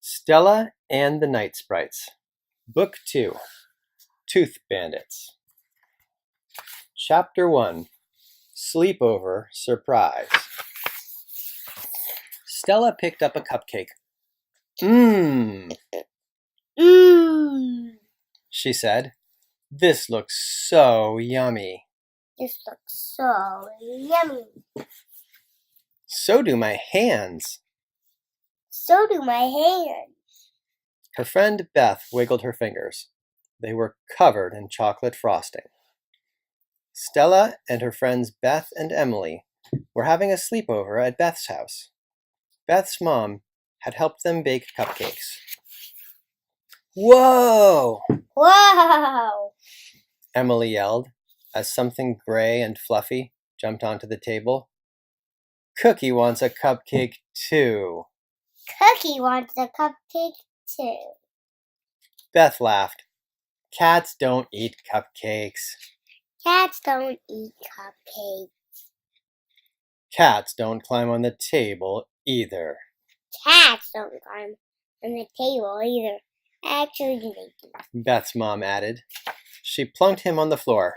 Stella and the Night Sprites. Book 2. Tooth Bandits. Chapter 1. Sleepover Surprise. Stella picked up a cupcake. Mmm, she said. This looks so yummy. This looks so yummy. So do my hands. So do my hands. Her friend Beth wiggled her fingers. They were covered in chocolate frosting. Stella and her friends Beth and Emily were having a sleepover at Beth's house. Beth's mom had helped them bake cupcakes. Whoa! Wow! Emily yelled as something gray and fluffy jumped onto the table. Cookie wants a cupcake too. Cookie wants a cupcake too. Beth laughed. Cats don't eat cupcakes. Cats don't eat cupcakes. Cats don't climb on the table either. Cats don't climb on the table either. Actually, they do. Beth's mom added. She plunked him on the floor.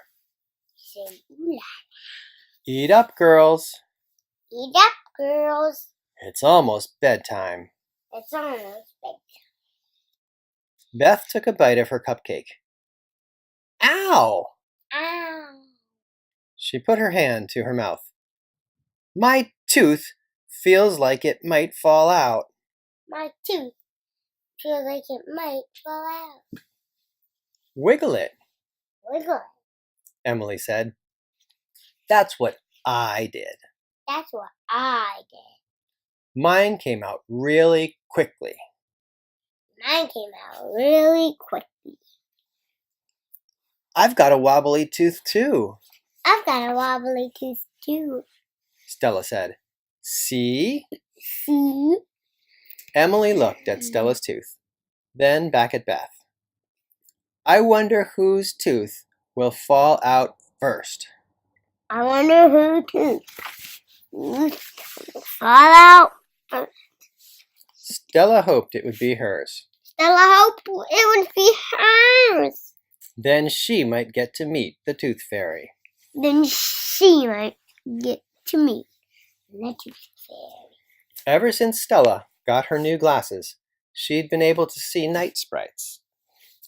She said, "Ooh, Eat up, girls. eat up, girls. It's almost bedtime. It's almost bedtime." Beth took a bite of her cupcake. Ow! Ow! She put her hand to her mouth. My tooth feels like it might fall out. My tooth feels like it might fall out. Wiggle it, Wiggle it. Emily said. That's what I did. That's what I did. Mine came out really quickly. Mine came out really quickly. I've got a wobbly tooth too, I've got a wobbly tooth too. Stella said. See? See? Emily looked at Stella's tooth, then back at Beth. I wonder whose tooth will fall out first. I wonder who tooth will fall out first. Stella hoped it would be hers. Stella hoped it would be hers. Then she might get to meet the Tooth Fairy. Then she might get to meet the Tooth Fairy. Ever since Stella got her new glasses, she'd been able to see night sprites.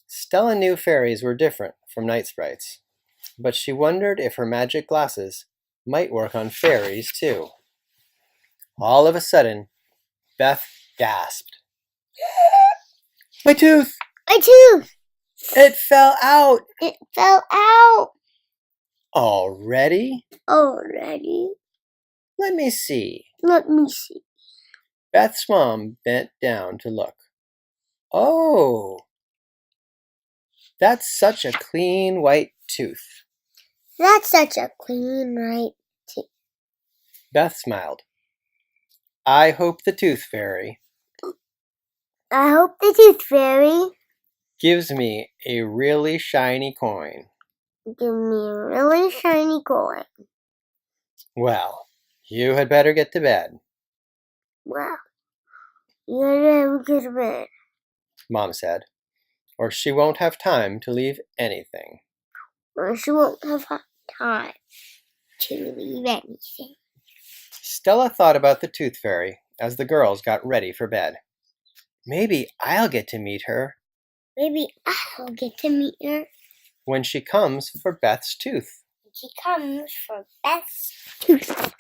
Stella knew fairies were different from night sprites, but she wondered if her magic glasses might work on fairies too. All of a sudden, Beth gasped. My tooth! My tooth! It fell out! It fell out Already? already. Let me see. Let me see. Beth's mom bent down to look. Oh, that's such a clean white tooth. That's such a clean white tooth. Beth smiled. I hope the Tooth Fairy I hope the Tooth Fairy gives me a really shiny coin. give me a really shiny coin. Well, you had better get to bed, Wow. You're never good to bed. Mom said, or she won't have time to leave anything. Or she won't have time to leave anything. Stella thought about the Tooth Fairy as the girls got ready for bed. Maybe I'll get to meet her Maybe I'll get to meet her when she comes for Beth's tooth. when she comes for Beth's tooth.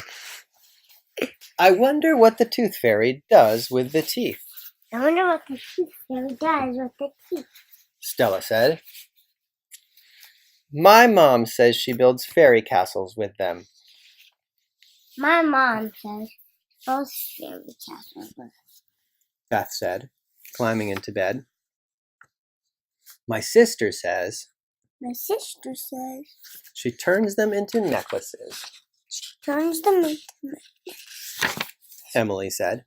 I wonder what the Tooth Fairy does with the teeth, I wonder what the Tooth Fairy does with the teeth. Stella said. My mom says she builds fairy castles with them. My mom says those fairy castles. Beth said, climbing into bed. My sister says My sister says she turns them into necklaces, turns them into Emily said.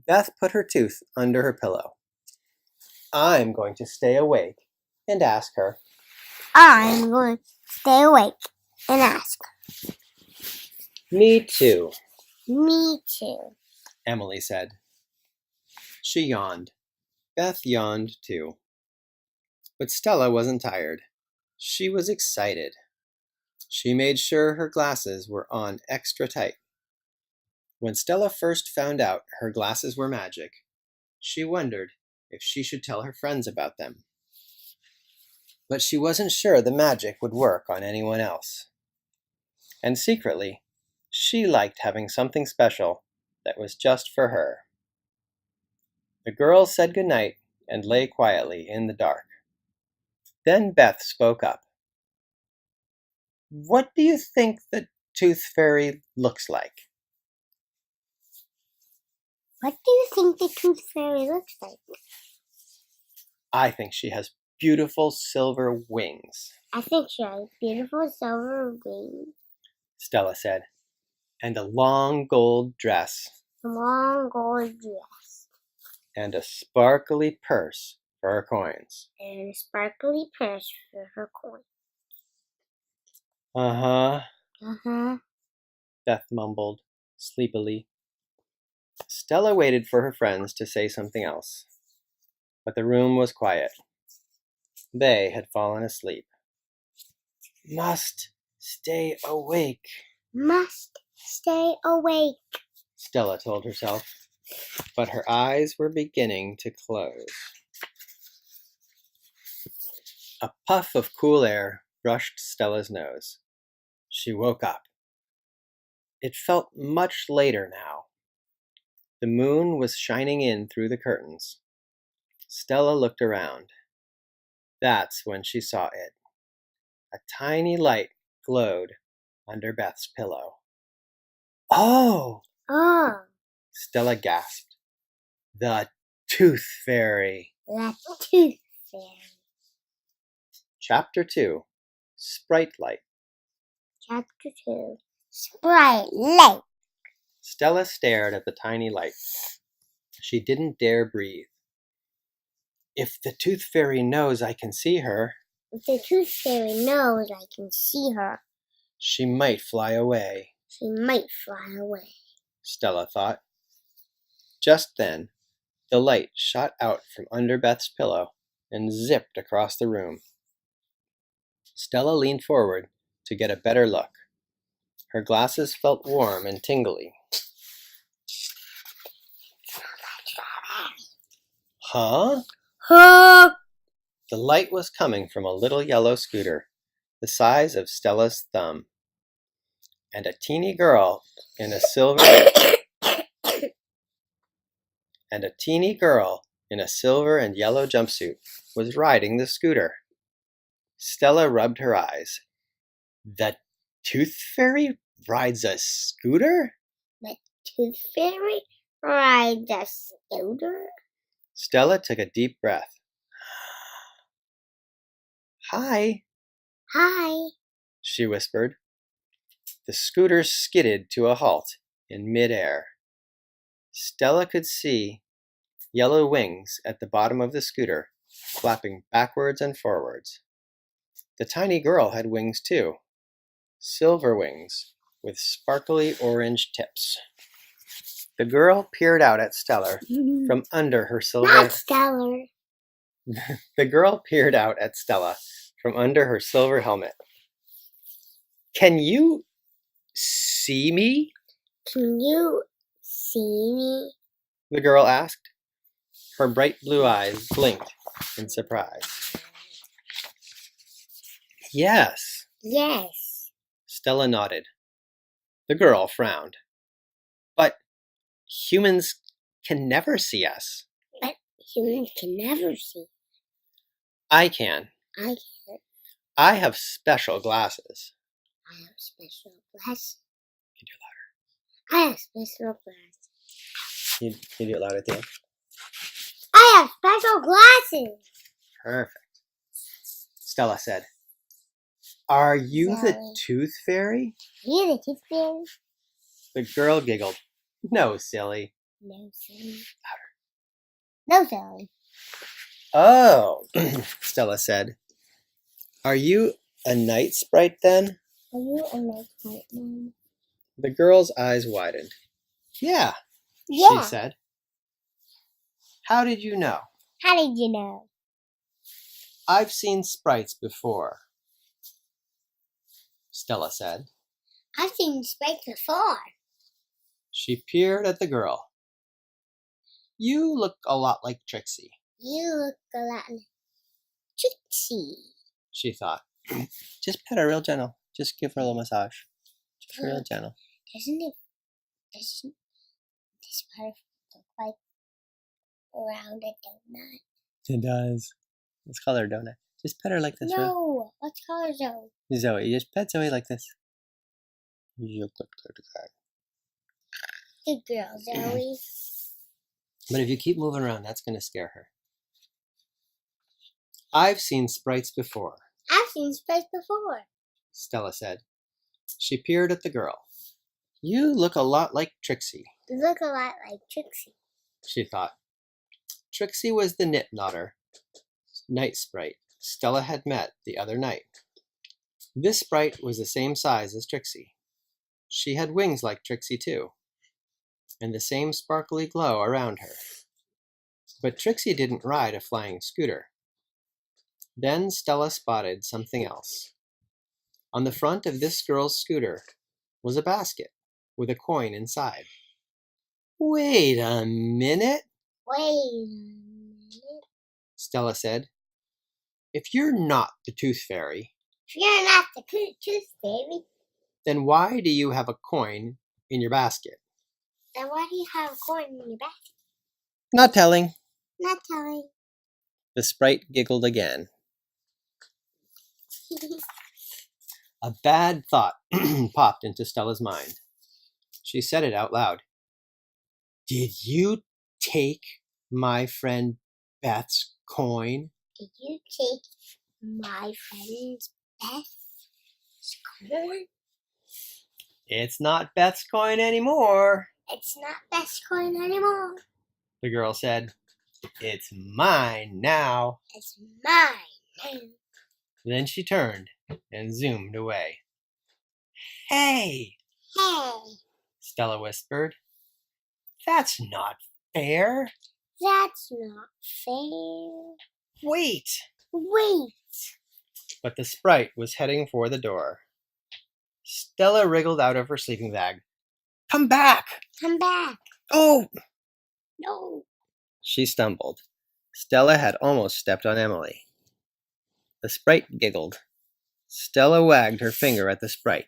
Beth put her tooth under her pillow. I'm going to stay awake and ask her. I'm going to stay awake and ask her. Me too, Me too. Emily said. She yawned. Beth yawned too. But Stella wasn't tired. She was excited. She made sure her glasses were on extra tight. When Stella first found out her glasses were magic, she wondered if she should tell her friends about them. But she wasn't sure the magic would work on anyone else. And secretly, she liked having something special that was just for her. The girls said goodnight and lay quietly in the dark. Then Beth spoke up. "What do you think the Tooth Fairy looks like?" What do you think the Tooth Fairy looks like? "I think she has beautiful silver wings," I think she has beautiful silver wings, Stella said, "and a long gold dress, a long gold dress, and a sparkly purse for her coins." and a sparkly purse for her coin. Uh-huh, Beth mumbled sleepily. Stella waited for her friends to say something else, but the room was quiet. They had fallen asleep. "Must stay awake," Must stay awake, Stella told herself, but her eyes were beginning to close. A puff of cool air brushed Stella's nose. She woke up. It felt much later now. The moon was shining in through the curtains. Stella looked around. That's when she saw it. A tiny light glowed under Beth's pillow. "Oh!" Oh, Stella gasped. "The Tooth Fairy." the Tooth Fairy. Chapter 2. Sprite Light. Chapter 2. Sprite Light. Stella stared at the tiny light. She didn't dare breathe. "If the Tooth Fairy knows I can see her, If the Tooth Fairy knows I can see her, she might fly away," she might fly away. Stella thought. Just then, the light shot out from under Beth's pillow and zipped across the room. Stella leaned forward to get a better look. Her glasses felt warm and tingly. Huh? Huh? The light was coming from a little yellow scooter, the size of Stella's thumb, and a teeny girl in a silver and yellow jumpsuit was riding the scooter. Stella rubbed her eyes. "The Tooth Fairy rides a scooter?" The Tooth Fairy rides a scooter? Stella took a deep breath. "Hi," Hi. she whispered. The scooter skidded to a halt in midair. Stella could see yellow wings at the bottom of the scooter, flapping backwards and forwards. The tiny girl had wings too, silver wings with sparkly orange tips. The girl peered out at Stella from under her silver. Not stellar. The girl peered out at Stella from under her silver helmet. "Can you see me?" Can you see me? the girl asked. Her bright blue eyes blinked in surprise. "Yes," Yes. Stella nodded. The girl frowned. "But humans can never see us." But humans can never see. "I can. I can. I have special glasses." I have special glasses. Can you do it I have special glasses. louder? Can you do it louder too? I have special glasses. Perfect. Stella said, "Are you the Sally. Tooth Fairy?" You the Tooth Fairy? The girl giggled. "No, silly." No, silly. No, silly. "Oh," Stella said. "Are you a night sprite then?" Are you a nice white man? The girl's eyes widened. "Yeah," Yeah. she said. How did you know? How did you know? I've seen sprites before, Stella said. I've seen sprites before. She peered at the girl. You look a lot like Trixie, You look a lot like Trixie. she thought. Just pet her real gentle. Just give her a little massage. Just real gentle. Doesn't this part look like a rounded donut? It does. Let's call her Donut. Just pet her like this. No, let's call her Zoe. Zoe, just pet Zoe like this. You look like that. Good girl, Zoe. But if you keep moving around, that's going to scare her. I've seen sprites before, I've seen sprites before. Stella said. She peered at the girl. You look a lot like Trixie, You look a lot like Trixie. she thought. Trixie was the knit knotter night sprite Stella had met the other night. This sprite was the same size as Trixie. She had wings like Trixie too, and the same sparkly glow around her. But Trixie didn't ride a flying scooter. Then Stella spotted something else. On the front of this girl's scooter was a basket with a coin inside. Wait a minute, Wait a minute. Stella said. If you're not the Tooth Fairy, If you're not the Tooth Baby, then why do you have a coin in your basket? then why do you have a coin in your basket? Not telling. Not telling. The sprite giggled again. A bad thought popped into Stella's mind. She said it out loud. Did you take my friend Beth's coin? Did you take my friend's Beth's coin? It's not Beth's coin anymore, It's not Beth's coin anymore. the girl said. It's mine now. It's mine. Then she turned and zoomed away. Hey, Hey, Stella whispered. That's not fair. that's not fair. Wait. Wait. But the sprite was heading for the door. Stella wriggled out of her sleeping bag. Come back! Come back. Oh! No. She stumbled. Stella had almost stepped on Emily. The sprite giggled. Stella wagged her finger at the sprite.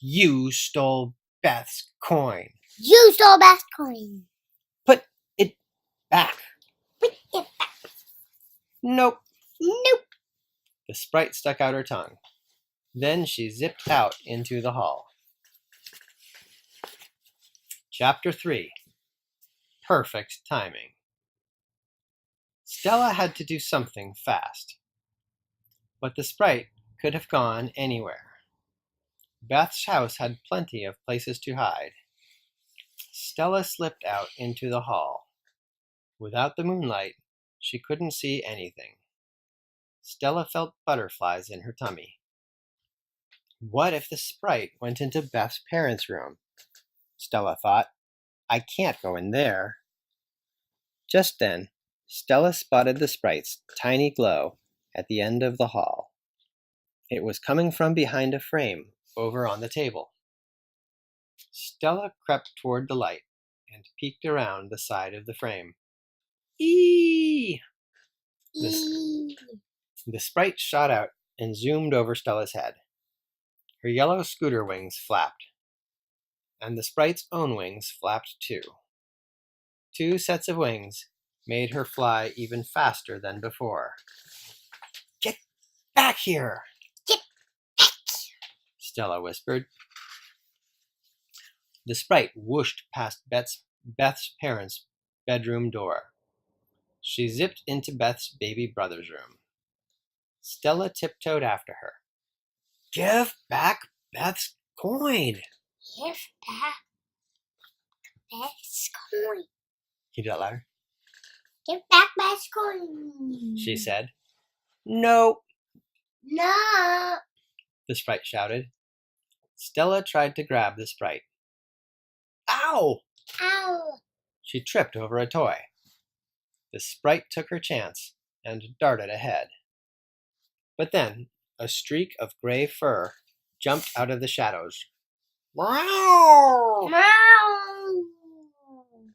You stole Beth's coin. You stole Beth's coin. Put it back. Put it back. Nope. Nope. The sprite stuck out her tongue. Then she zipped out into the hall. Chapter 3. Perfect timing. Stella had to do something fast. But the sprite could have gone anywhere. Beth's house had plenty of places to hide. Stella slipped out into the hall. Without the moonlight, she couldn't see anything. Stella felt butterflies in her tummy. What if the sprite went into Beth's parents' room? Stella thought. I can't go in there. Just then, Stella spotted the sprite's tiny glow at the end of the hall. It was coming from behind a frame over on the table. Stella crept toward the light and peeked around the side of the frame. Eee! The sprite shot out and zoomed over Stella's head. Her yellow scooter wings flapped, and the sprite's own wings flapped too. 2 sets of wings made her fly even faster than before. Get back here! Get back! Stella whispered. The sprite whooshed past Beth's parents' bedroom door. She zipped into Beth's baby brother's room. Stella tiptoed after her. Give back Beth's coin! Give back Beth's coin. Can you do that louder? Give back Beth's coin. She said. No, No. the sprite shouted. Stella tried to grab the sprite. Ow! Ow. She tripped over a toy. The sprite took her chance and darted ahead. But then a streak of gray fur jumped out of the shadows. Meow! Meow.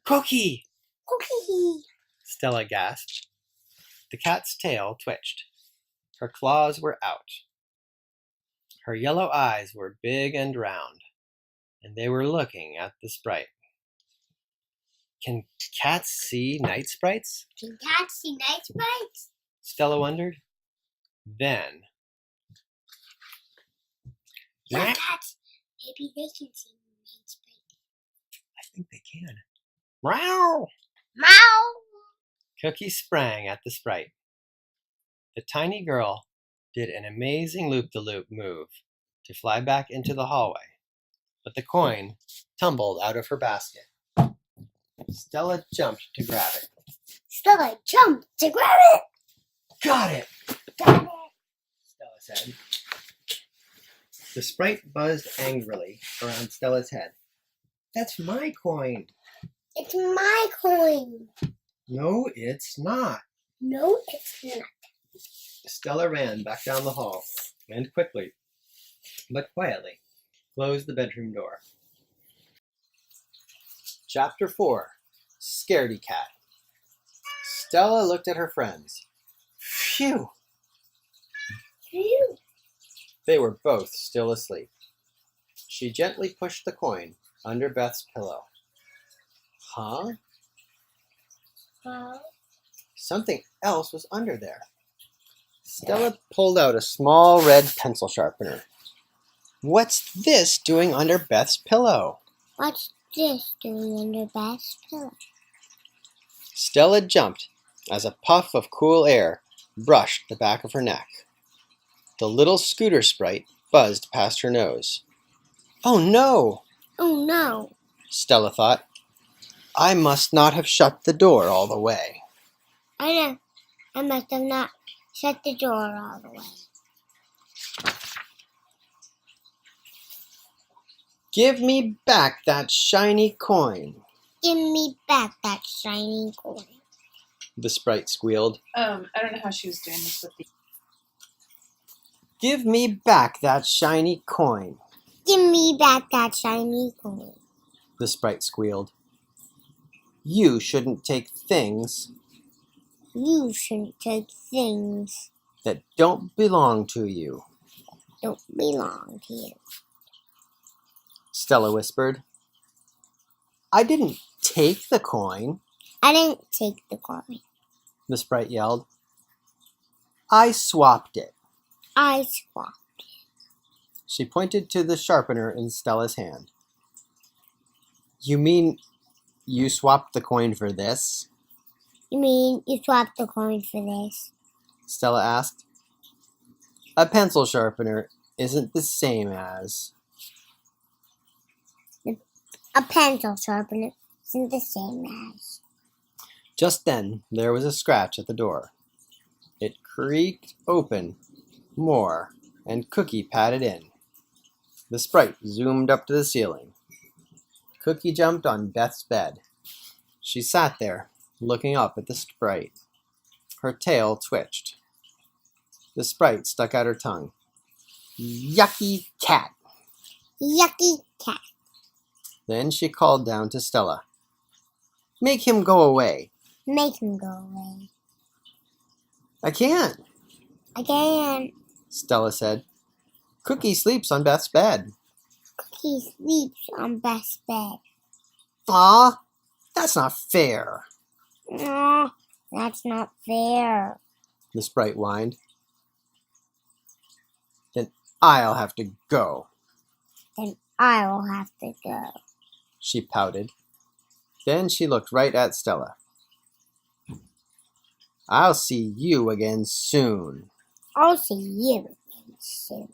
Cookie! Cookie. Stella gasped. The cat's tail twitched. Her claws were out. Her yellow eyes were big and round, and they were looking at the sprite. Can cats see night sprites? Can cats see night sprites? Stella wondered. Then, Yeah, cats. Maybe they can see night sprites. I think they can. Meow! Meow. Cookie sprang at the sprite. The tiny girl did an amazing loop-the-loop move to fly back into the hallway, but the coin tumbled out of her basket. Stella jumped to grab it. Stella jumped to grab it. Got it, Got it. Stella said. The sprite buzzed angrily around Stella's head. That's my coin. It's my coin. No, it's not. No, it's not. Stella ran back down the hall and quickly, but quietly, closed the bedroom door. Chapter 4. Scaredy Cat. Stella looked at her friends. Phew! Phew. They were both still asleep. She gently pushed the coin under Beth's pillow. Huh? Something else was under there. Stella pulled out a small red pencil sharpener. What's this doing under Beth's pillow? What's this doing under Beth's pillow? Stella jumped as a puff of cool air brushed the back of her neck. The little scooter sprite buzzed past her nose. Oh no! Oh no! Stella thought. I must not have shut the door all the way. I know. I must have not shut the door all the way. Give me back that shiny coin, Give me back that shiny coin. the sprite squealed. I don't know how she was doing this with the. Give me back that shiny coin, Give me back that shiny coin. the sprite squealed. You shouldn't take things You shouldn't take things that don't belong to you, that don't belong to you. Stella whispered. I didn't take the coin, I didn't take the coin. the sprite yelled. I swapped it. I swapped. She pointed to the sharpener in Stella's hand. You mean you swapped the coin for this? You mean you swapped the coin for this? Stella asked. A pencil sharpener isn't the same as... A pencil sharpener isn't the same as. Just then, there was a scratch at the door. It creaked open more, and Cookie padded in. The sprite zoomed up to the ceiling. Cookie jumped on Beth's bed. She sat there, looking up at the sprite. Her tail twitched. The sprite stuck out her tongue. Yucky cat! Yucky cat. Then she called down to Stella. Make him go away. Make him go away. I can't, Again. Stella said. Cookie sleeps on Beth's bed. Cookie sleeps on Beth's bed. Aw, that's not fair, No, that's not fair. the sprite whined. Then I'll have to go, Then I will have to go. she pouted. Then she looked right at Stella. I'll see you again soon, I'll see you again soon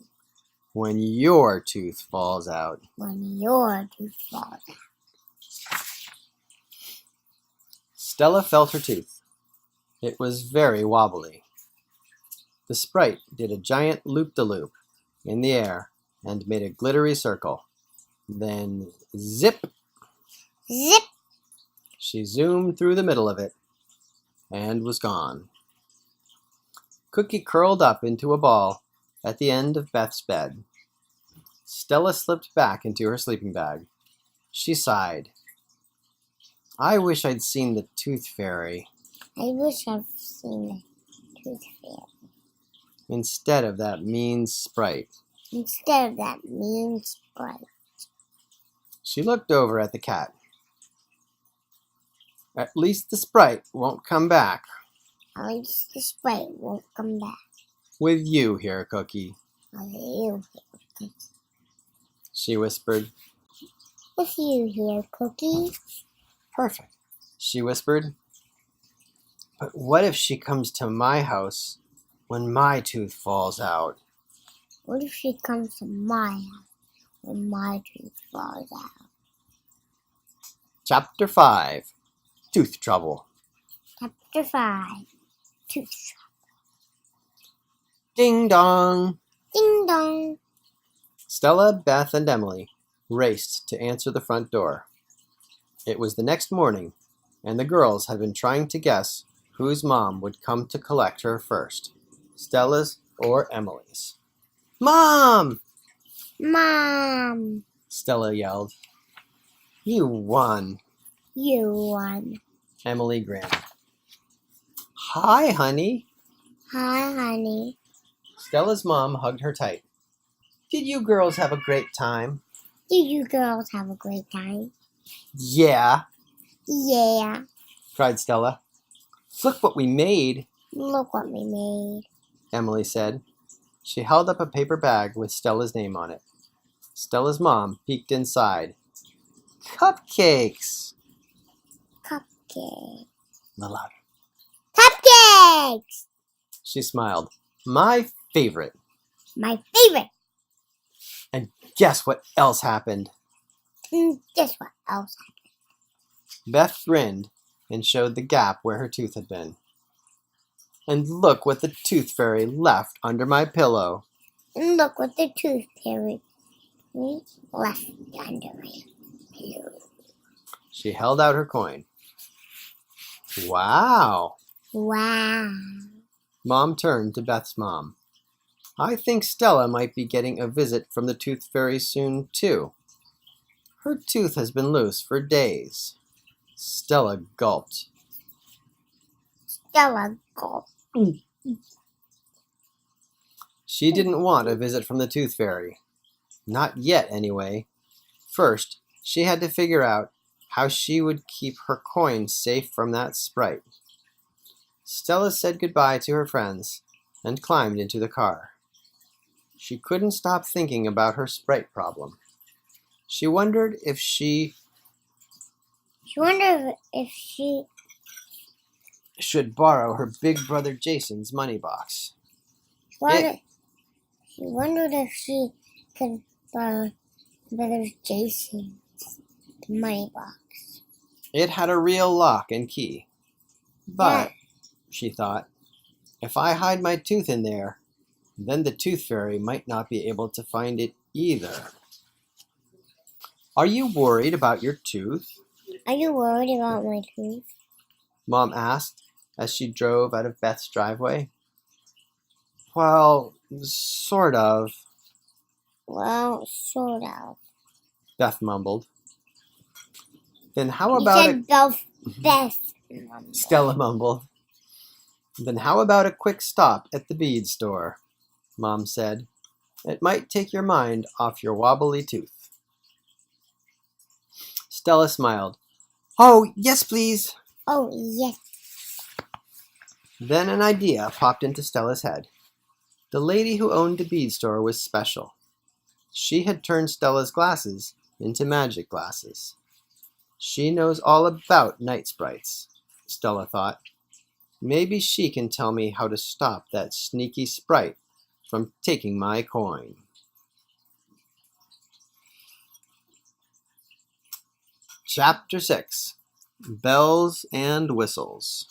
when your tooth falls out. when your tooth falls out. Stella felt her tooth. It was very wobbly. The sprite did a giant loop-de-loop in the air and made a glittery circle. Then, zip, Zip! she zoomed through the middle of it and was gone. Cookie curled up into a ball at the end of Beth's bed. Stella slipped back into her sleeping bag. She sighed. I wish I'd seen the Tooth Fairy I wish I'd seen the Tooth Fairy instead of that mean sprite. instead of that mean sprite. She looked over at the cat. At least the sprite won't come back. At least the sprite won't come back. With you here, Cookie, With you here, she whispered. with you here, Cookie. Perfect, she whispered. But what if she comes to my house when my tooth falls out? What if she comes to my house when my tooth falls out? Chapter 5. Tooth Trouble. Chapter 5. Tooth Trouble. Ding dong! Ding dong. Stella, Beth, and Emily raced to answer the front door. It was the next morning, and the girls had been trying to guess whose mom would come to collect her first, Stella's or Emily's. Mom! Mom, Stella yelled. You won, you won. Emily grinned. Hi, honey. Hi, honey. Stella's mom hugged her tight. Did you girls have a great time? Did you girls have a great time? Yeah, Yeah. cried Stella. Look what we made, Look what we made. Emily said. She held up a paper bag with Stella's name on it. Stella's mom peeked inside. Cupcakes! Cupcakes. A little louder. Cupcakes! She smiled. My favorite. My favorite. And guess what else happened? Guess what else happened? Beth grinned and showed the gap where her tooth had been. And look what the Tooth Fairy left under my pillow. And look what the Tooth Fairy left under my pillow. She held out her coin. Wow! Wow. Mom turned to Beth's mom. I think Stella might be getting a visit from the Tooth Fairy soon, too. Her tooth has been loose for days. Stella gulped. Stella gulped. She didn't want a visit from the Tooth Fairy. Not yet, anyway. First, she had to figure out how she would keep her coin safe from that sprite. Stella said goodbye to her friends and climbed into the car. She couldn't stop thinking about her sprite problem. She wondered if she should borrow her big brother Jason's money box. She wondered if she could borrow Brother Jason's money box. It had a real lock and key. But, she thought, if I hide my tooth in there, then the Tooth Fairy might not be able to find it either. Are you worried about your tooth? Are you worried about my tooth? Mom asked as she drove out of Beth's driveway. Well, sort of, Well, sort of. Beth mumbled. Then how You about said both Beth. Stella mumbled. Then how about a quick stop at the bead store? Mom said. It might take your mind off your wobbly tooth. Stella smiled. Oh, yes, please. Oh, yes. Then an idea popped into Stella's head. The lady who owned the bead store was special. She had turned Stella's glasses into magic glasses. She knows all about night sprites, Stella thought. Maybe she can tell me how to stop that sneaky sprite from taking my coin. Chapter 6. Bells and Whistles.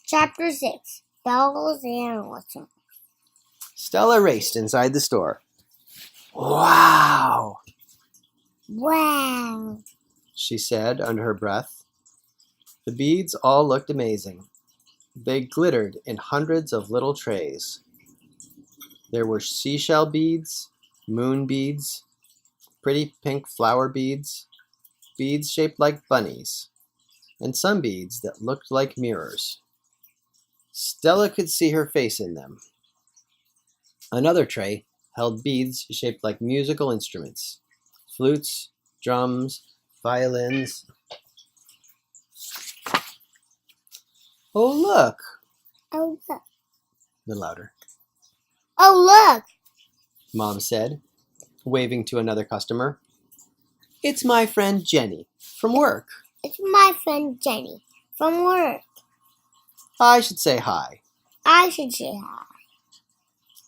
Chapter 6. Bells and Whistles. Stella raced inside the store. Wow, Wow. she said under her breath. The beads all looked amazing, They glittered in hundreds of little trays. There were seashell beads, moon beads, pretty pink flower beads, beads shaped like bunnies, and some beads that looked like mirrors. Stella could see her face in them. Another tray held beads shaped like musical instruments, flutes, drums, violins. Oh, look! Oh, look. A little louder. Oh, look. Mom said, waving to another customer. It's my friend Jenny from work. It's my friend Jenny from work. I should say hi. I should say hi.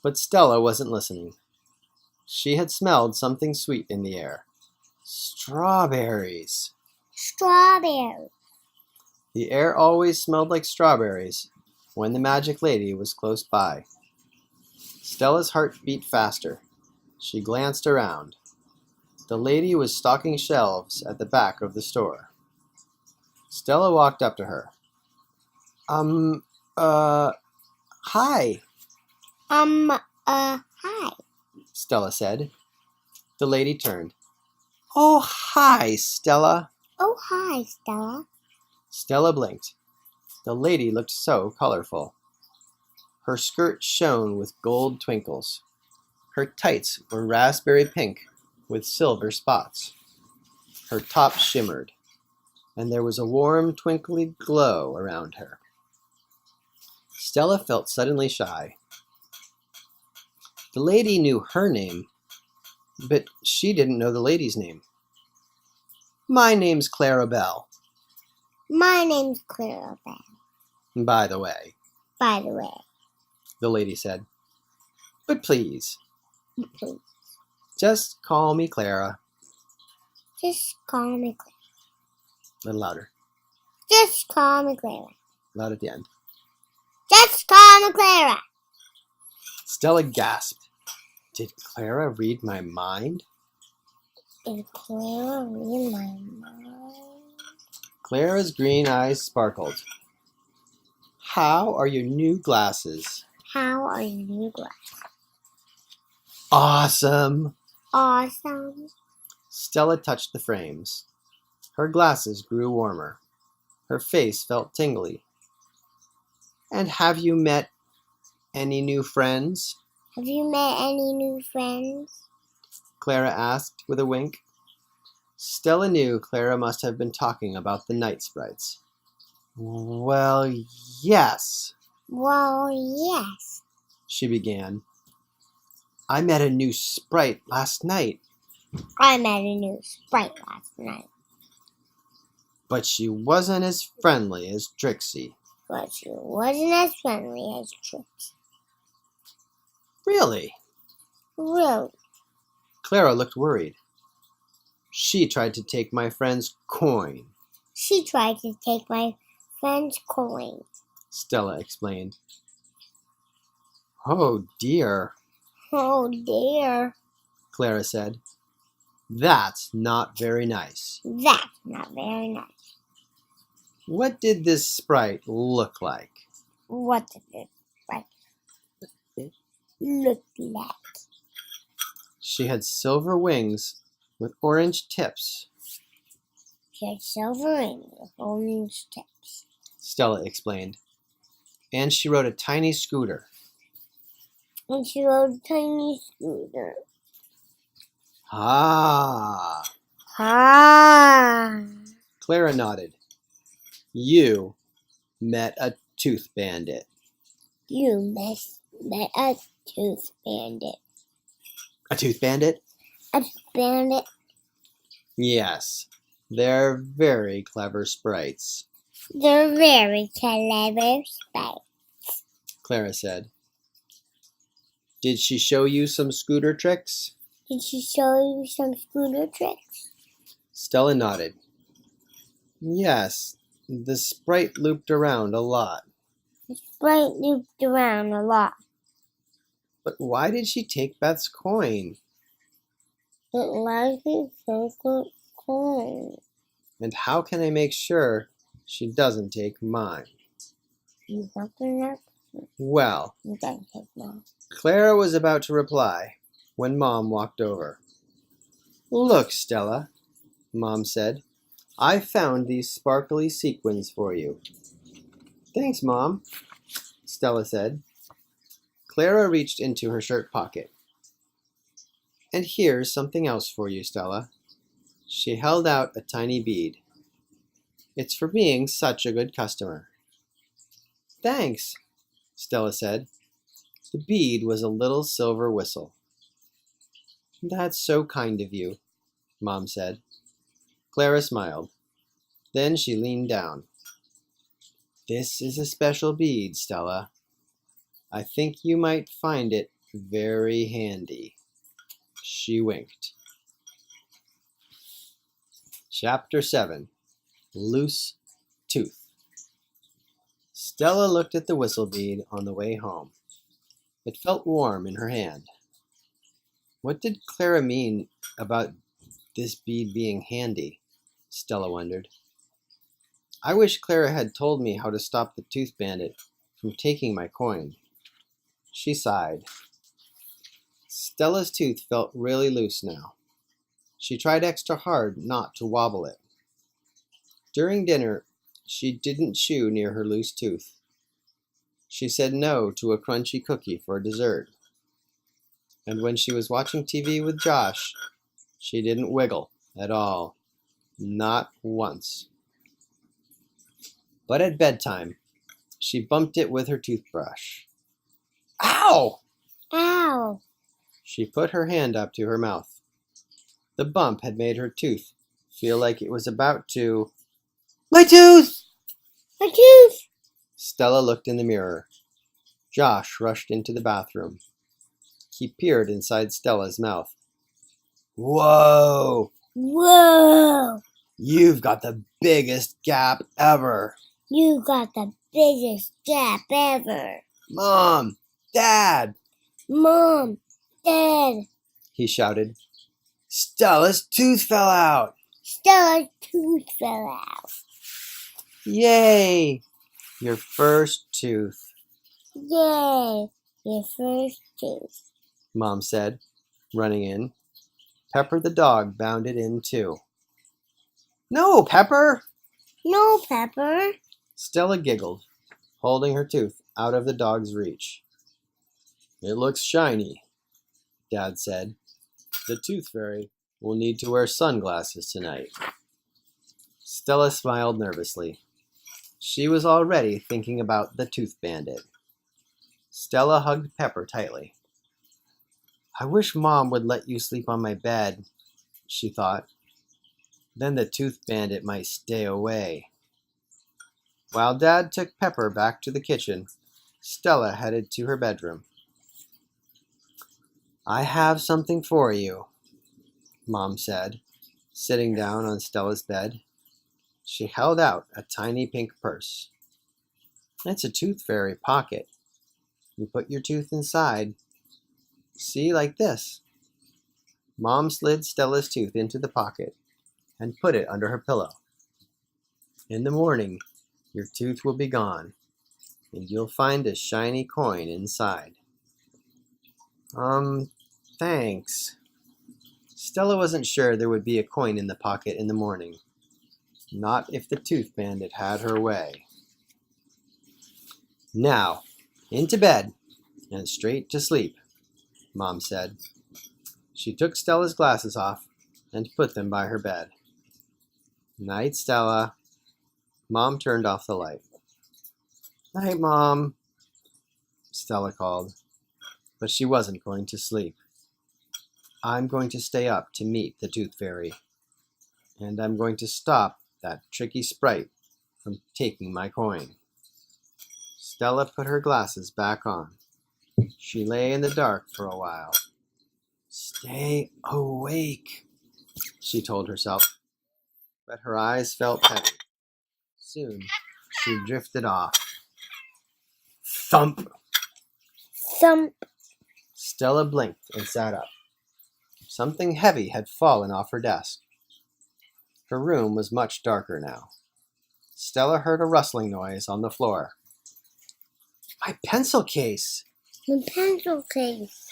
But Stella wasn't listening. She had smelled something sweet in the air. Strawberries. Strawberry. The air always smelled like strawberries when the magic lady was close by. Stella's heart beat faster. She glanced around. The lady was stocking shelves at the back of the store. Stella walked up to her. Hi, Hi. Stella said. The lady turned. Oh, hi, Stella. Oh, hi, Stella. Stella blinked. The lady looked so colorful. Her skirt shone with gold twinkles. Her tights were raspberry pink with silver spots. Her top shimmered, and there was a warm, twinkly glow around her. Stella felt suddenly shy. The lady knew her name, but she didn't know the lady's name. My name's Clara Bell, My name's Clara Bell, by the way, by the way. the lady said. But please, Please, just call me Clara. just call me Clara. A little louder. Just call me Clara. Loud at the end. Just call me Clara. Stella gasped. Did Clara read my mind? Is Clara reading my mind? Clara's green eyes sparkled. How are your new glasses? How are your new glasses? Awesome! Awesome. Stella touched the frames. Her glasses grew warmer. Her face felt tingly. And have you met any new friends? Have you met any new friends? Clara asked with a wink. Stella knew Clara must have been talking about the night sprites. Well, yes, Well, yes. she began. I met a new sprite last night, I met a new sprite last night, but she wasn't as friendly as Trixie. but she wasn't as friendly as Trix. Really? Really? Clara looked worried. She tried to take my friend's coin, She tried to take my friend's coin. Stella explained. Oh dear, Oh dear. Clara said. That's not very nice. That's not very nice. What did this sprite look like? What did this sprite look like? She had silver wings with orange tips, She had silver rings with orange tips. Stella explained. And she rode a tiny scooter. And she rode a tiny scooter. Ah, Ah. Clara nodded. You met a tooth bandit. You met a tooth bandit. A tooth bandit? A bandit. Yes, they're very clever sprites, They're very clever sprites. Clara said. Did she show you some scooter tricks? Did she show you some scooter tricks? Stella nodded. Yes, the sprite looped around a lot. The sprite looped around a lot. But why did she take Beth's coin? It likely circled coin. And how can I make sure she doesn't take mine? You open up. Well, You don't take Mom. Clara was about to reply when Mom walked over. Look, Stella, Mom said. I found these sparkly sequins for you. Thanks, Mom, Stella said. Clara reached into her shirt pocket. And here's something else for you, Stella. She held out a tiny bead. It's for being such a good customer. Thanks, Stella said. The bead was a little silver whistle. That's so kind of you, Mom said. Clara smiled. Then she leaned down. This is a special bead, Stella. I think you might find it very handy. She winked. Chapter 7. Loose Tooth. Stella looked at the whistle bead on the way home. It felt warm in her hand. What did Clara mean about this bead being handy? Stella wondered. I wish Clara had told me how to stop the Tooth Bandit from taking my coin. She sighed. Stella's tooth felt really loose now. She tried extra hard not to wobble it. During dinner, she didn't chew near her loose tooth. She said no to a crunchy cookie for dessert. And when she was watching TV with Josh, she didn't wiggle at all. Not once. But at bedtime, she bumped it with her toothbrush. Ow! Ow! She put her hand up to her mouth. The bump had made her tooth feel like it was about to... My tooth! My tooth! Stella looked in the mirror. Josh rushed into the bathroom. He peered inside Stella's mouth. Whoa! Whoa! You've got the biggest gap ever! You got the biggest gap ever! Mom! Dad! Mom! Dad! He shouted. Stella's tooth fell out! Stella's tooth fell out! Yay! Your first tooth, Yay! Your first tooth. Mom said, running in. Pepper the dog bounded in too. No, Pepper! No, Pepper. Stella giggled, holding her tooth out of the dog's reach. It looks shiny, Dad said. The tooth fairy will need to wear sunglasses tonight. Stella smiled nervously. She was already thinking about the Tooth Bandit. Stella hugged Pepper tightly. I wish Mom would let you sleep on my bed, she thought. Then the Tooth Bandit might stay away. While Dad took Pepper back to the kitchen, Stella headed to her bedroom. I have something for you, Mom said, sitting down on Stella's bed. She held out a tiny pink purse. It's a tooth fairy pocket. You put your tooth inside. See, like this. Mom slid Stella's tooth into the pocket and put it under her pillow. In the morning, your tooth will be gone, and you'll find a shiny coin inside. Thanks. Stella wasn't sure there would be a coin in the pocket in the morning. Not if the Tooth Bandit had her way. Now, into bed and straight to sleep, Mom said. She took Stella's glasses off and put them by her bed. Night, Stella. Mom turned off the light. Night, Mom, Stella called. But she wasn't going to sleep. I'm going to stay up to meet the Tooth Fairy. And I'm going to stop that tricky sprite from taking my coin. Stella put her glasses back on. She lay in the dark for a while. Stay awake, she told herself. But her eyes felt heavy. Soon, she drifted off. Thump! Thump. Stella blinked and sat up. Something heavy had fallen off her desk. Her room was much darker now. Stella heard a rustling noise on the floor. My pencil case! The pencil case.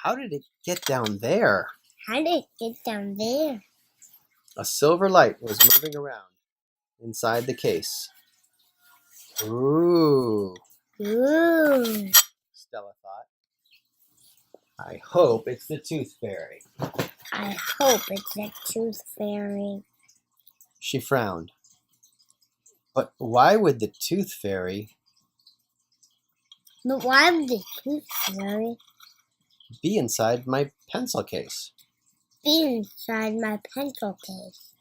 How did it get down there? How did it get down there? A silver light was moving around inside the case. Ooh, Ooh. Stella thought. I hope it's the Tooth Fairy. I hope it's a tooth fairy. She frowned. But why would the Tooth Fairy But why would the tooth fairy be inside my pencil case? be inside my pencil case?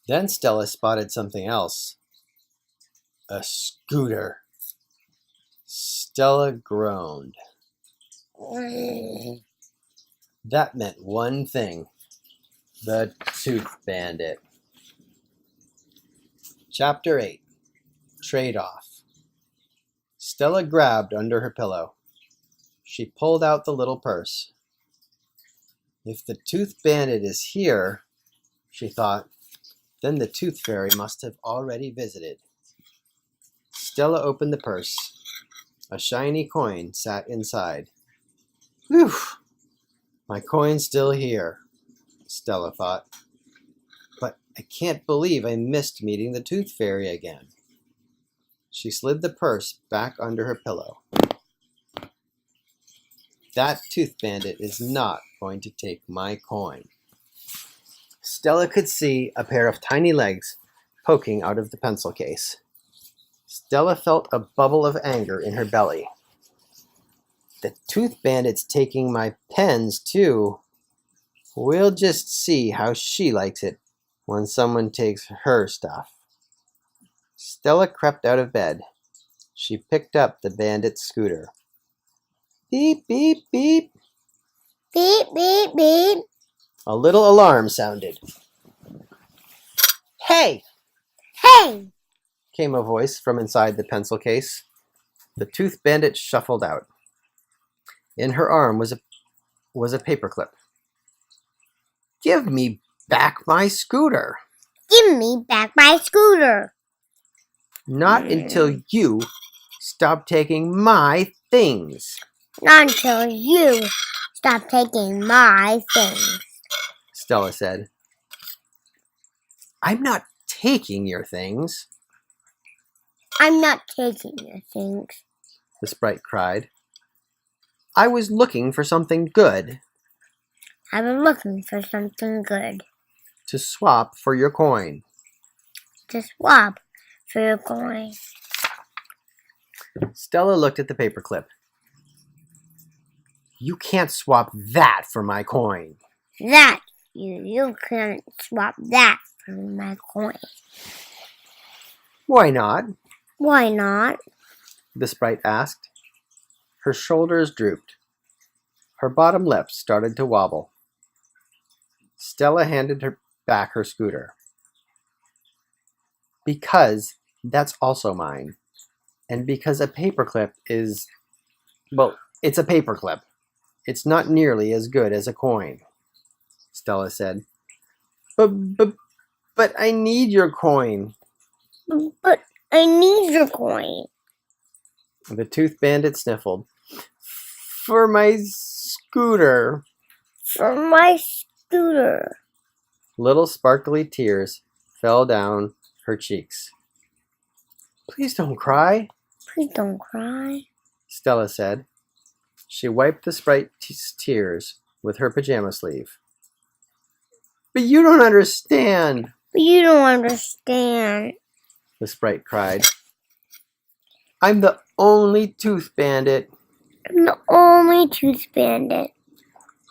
Then Stella spotted something else. A scooter. Stella groaned. That meant one thing. The Tooth Bandit. Chapter 8. Trade-off. Stella grabbed under her pillow. She pulled out the little purse. If the Tooth Bandit is here, she thought, then the Tooth Fairy must have already visited. Stella opened the purse. A shiny coin sat inside. Whew! My coin's still here, Stella thought. But I can't believe I missed meeting the Tooth Fairy again. She slid the purse back under her pillow. That Tooth Bandit is not going to take my coin. Stella could see a pair of tiny legs poking out of the pencil case. Stella felt a bubble of anger in her belly. The Tooth Bandit's taking my pens, too. We'll just see how she likes it when someone takes her stuff. Stella crept out of bed. She picked up the bandit's scooter. Beep, beep, beep. Beep, beep, beep. A little alarm sounded. Hey! Hey! Came a voice from inside the pencil case. The Tooth Bandit shuffled out. In her arm was a paperclip. Give me back my scooter. Give me back my scooter. Not until you stop taking my things, Not until you stop taking my things. Stella said. I'm not taking your things, I'm not taking your things. the sprite cried. I was looking for something good I've been looking for something good to swap for your coin. to swap for your coin. Stella looked at the paperclip. You can't swap that for my coin. That you can't swap that for my coin. Why not? Why not? The sprite asked. Her shoulders drooped. Her bottom lip started to wobble. Stella handed her back her scooter. Because that's also mine. And because a paperclip is... well, it's a paperclip. It's not nearly as good as a coin, Stella said. But I need your coin. But I need your coin. The Tooth Bandit sniffled. For my scooter. For my scooter. Little sparkly tears fell down her cheeks. Please don't cry, Please don't cry. Stella said. She wiped the sprite's tears with her pajama sleeve. But you don't understand, But you don't understand. the sprite cried. I'm the only Tooth Bandit I'm the only Tooth Bandit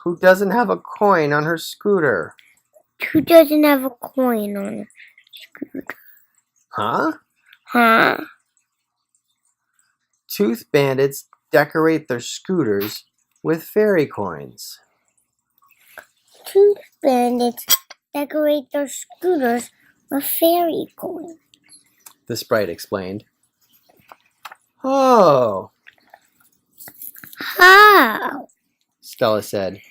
who doesn't have a coin on her scooter. who doesn't have a coin on her scooter. Huh? Huh? Tooth Bandits decorate their scooters with fairy coins. Tooth Bandits decorate their scooters with fairy coins. The sprite explained. Oh, How? Stella said.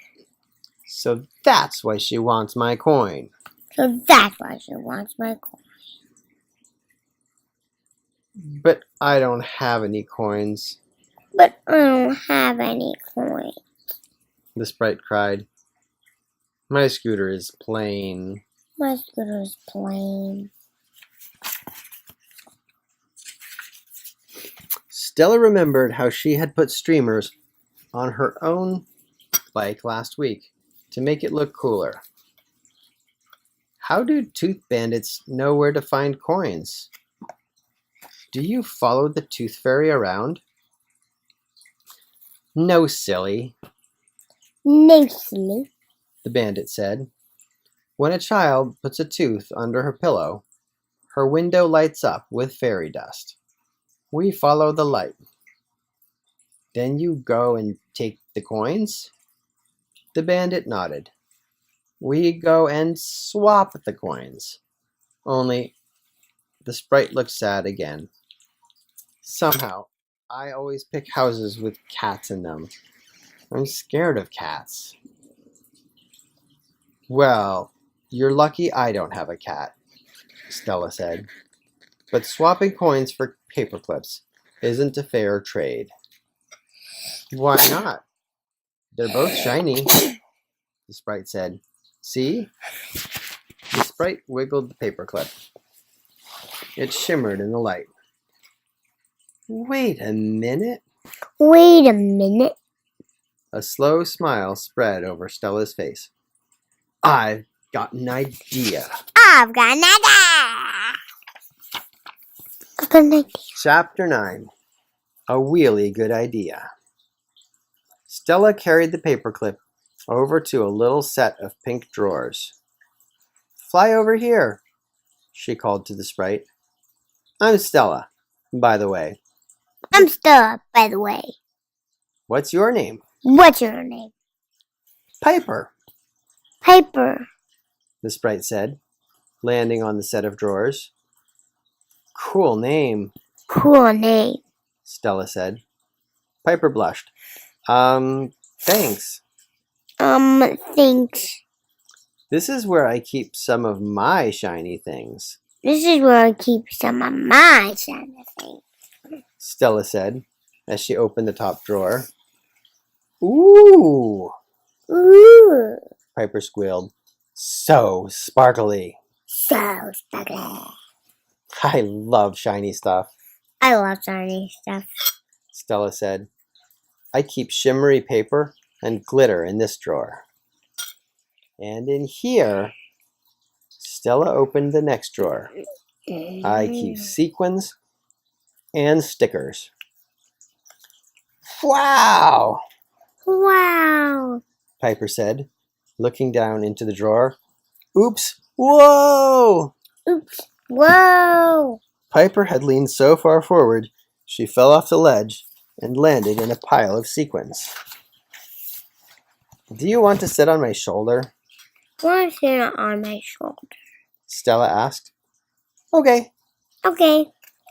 So that's why she wants my coin. So that's why she wants my coin. But I don't have any coins, But I don't have any coins. the sprite cried. My scooter is plain. My scooter's plain. Stella remembered how she had put streamers on her own bike last week to make it look cooler. How do Tooth Bandits know where to find coins? Do you follow the Tooth Fairy around? No, silly, Nicely. the bandit said. When a child puts a tooth under her pillow, her window lights up with fairy dust. We follow the light. Then you go and take the coins? The bandit nodded. We go and swap the coins. Only the sprite looked sad again. Somehow, I always pick houses with cats in them. I'm scared of cats. Well, you're lucky I don't have a cat, Stella said. But swapping coins for paperclips isn't a fair trade. Why not? They're both shiny, the sprite said. See? The sprite wiggled the paperclip. It shimmered in the light. Wait a minute. Wait a minute. A slow smile spread over Stella's face. I've got an idea. I've got an idea. I've got an idea. Chapter 9. A really good idea. Stella carried the paperclip over to a little set of pink drawers. Fly over here, she called to the sprite. I'm Stella, by the way. I'm Stella, by the way. What's your name? What's your name? Piper, Piper. the sprite said, landing on the set of drawers. Cool name, Cool name. Stella said. Piper blushed. Thanks. Thanks. This is where I keep some of my shiny things, This is where I keep some of my shiny things. Stella said as she opened the top drawer. Ooh, Ooh. Piper squealed. So sparkly. So sparkly. I love shiny stuff, I love shiny stuff. Stella said. I keep shimmery paper and glitter in this drawer. And in here, Stella opened the next drawer. I keep sequins and stickers. Wow, Wow. Piper said, looking down into the drawer. Oops, whoa! Oops. Whoa. Piper had leaned so far forward, she fell off the ledge and landed in a pile of sequins. Do you want to sit on my shoulder? Want to sit on my shoulder? Stella asked. Okay. Okay.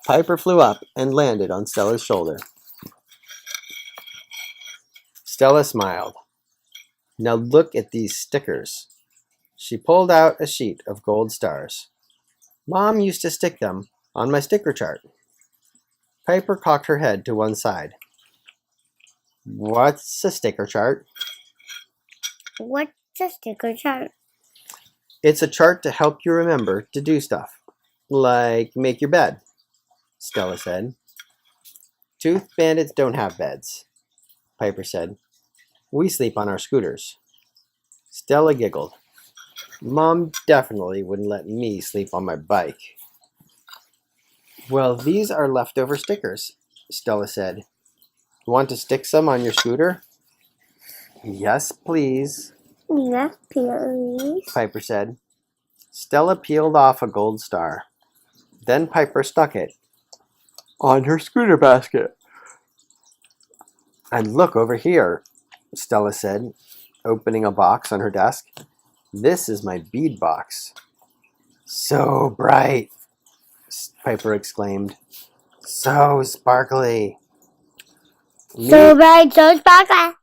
Piper flew up and landed on Stella's shoulder. Stella smiled. Now look at these stickers. She pulled out a sheet of gold stars. Mom used to stick them on my sticker chart. Piper cocked her head to one side. What's a sticker chart? What's a sticker chart? It's a chart to help you remember to do stuff, like make your bed, Stella said. Tooth Bandits don't have beds, Piper said. We sleep on our scooters. Stella giggled. Mom definitely wouldn't let me sleep on my bike. Well, these are leftover stickers, Stella said. Want to stick some on your scooter? Yes, please, Yes, please. Piper said. Stella peeled off a gold star. Then Piper stuck it on her scooter basket. And look over here, Stella said, opening a box on her desk. This is my bead box. So bright, Piper exclaimed. So sparkly. So bright, so sparkly.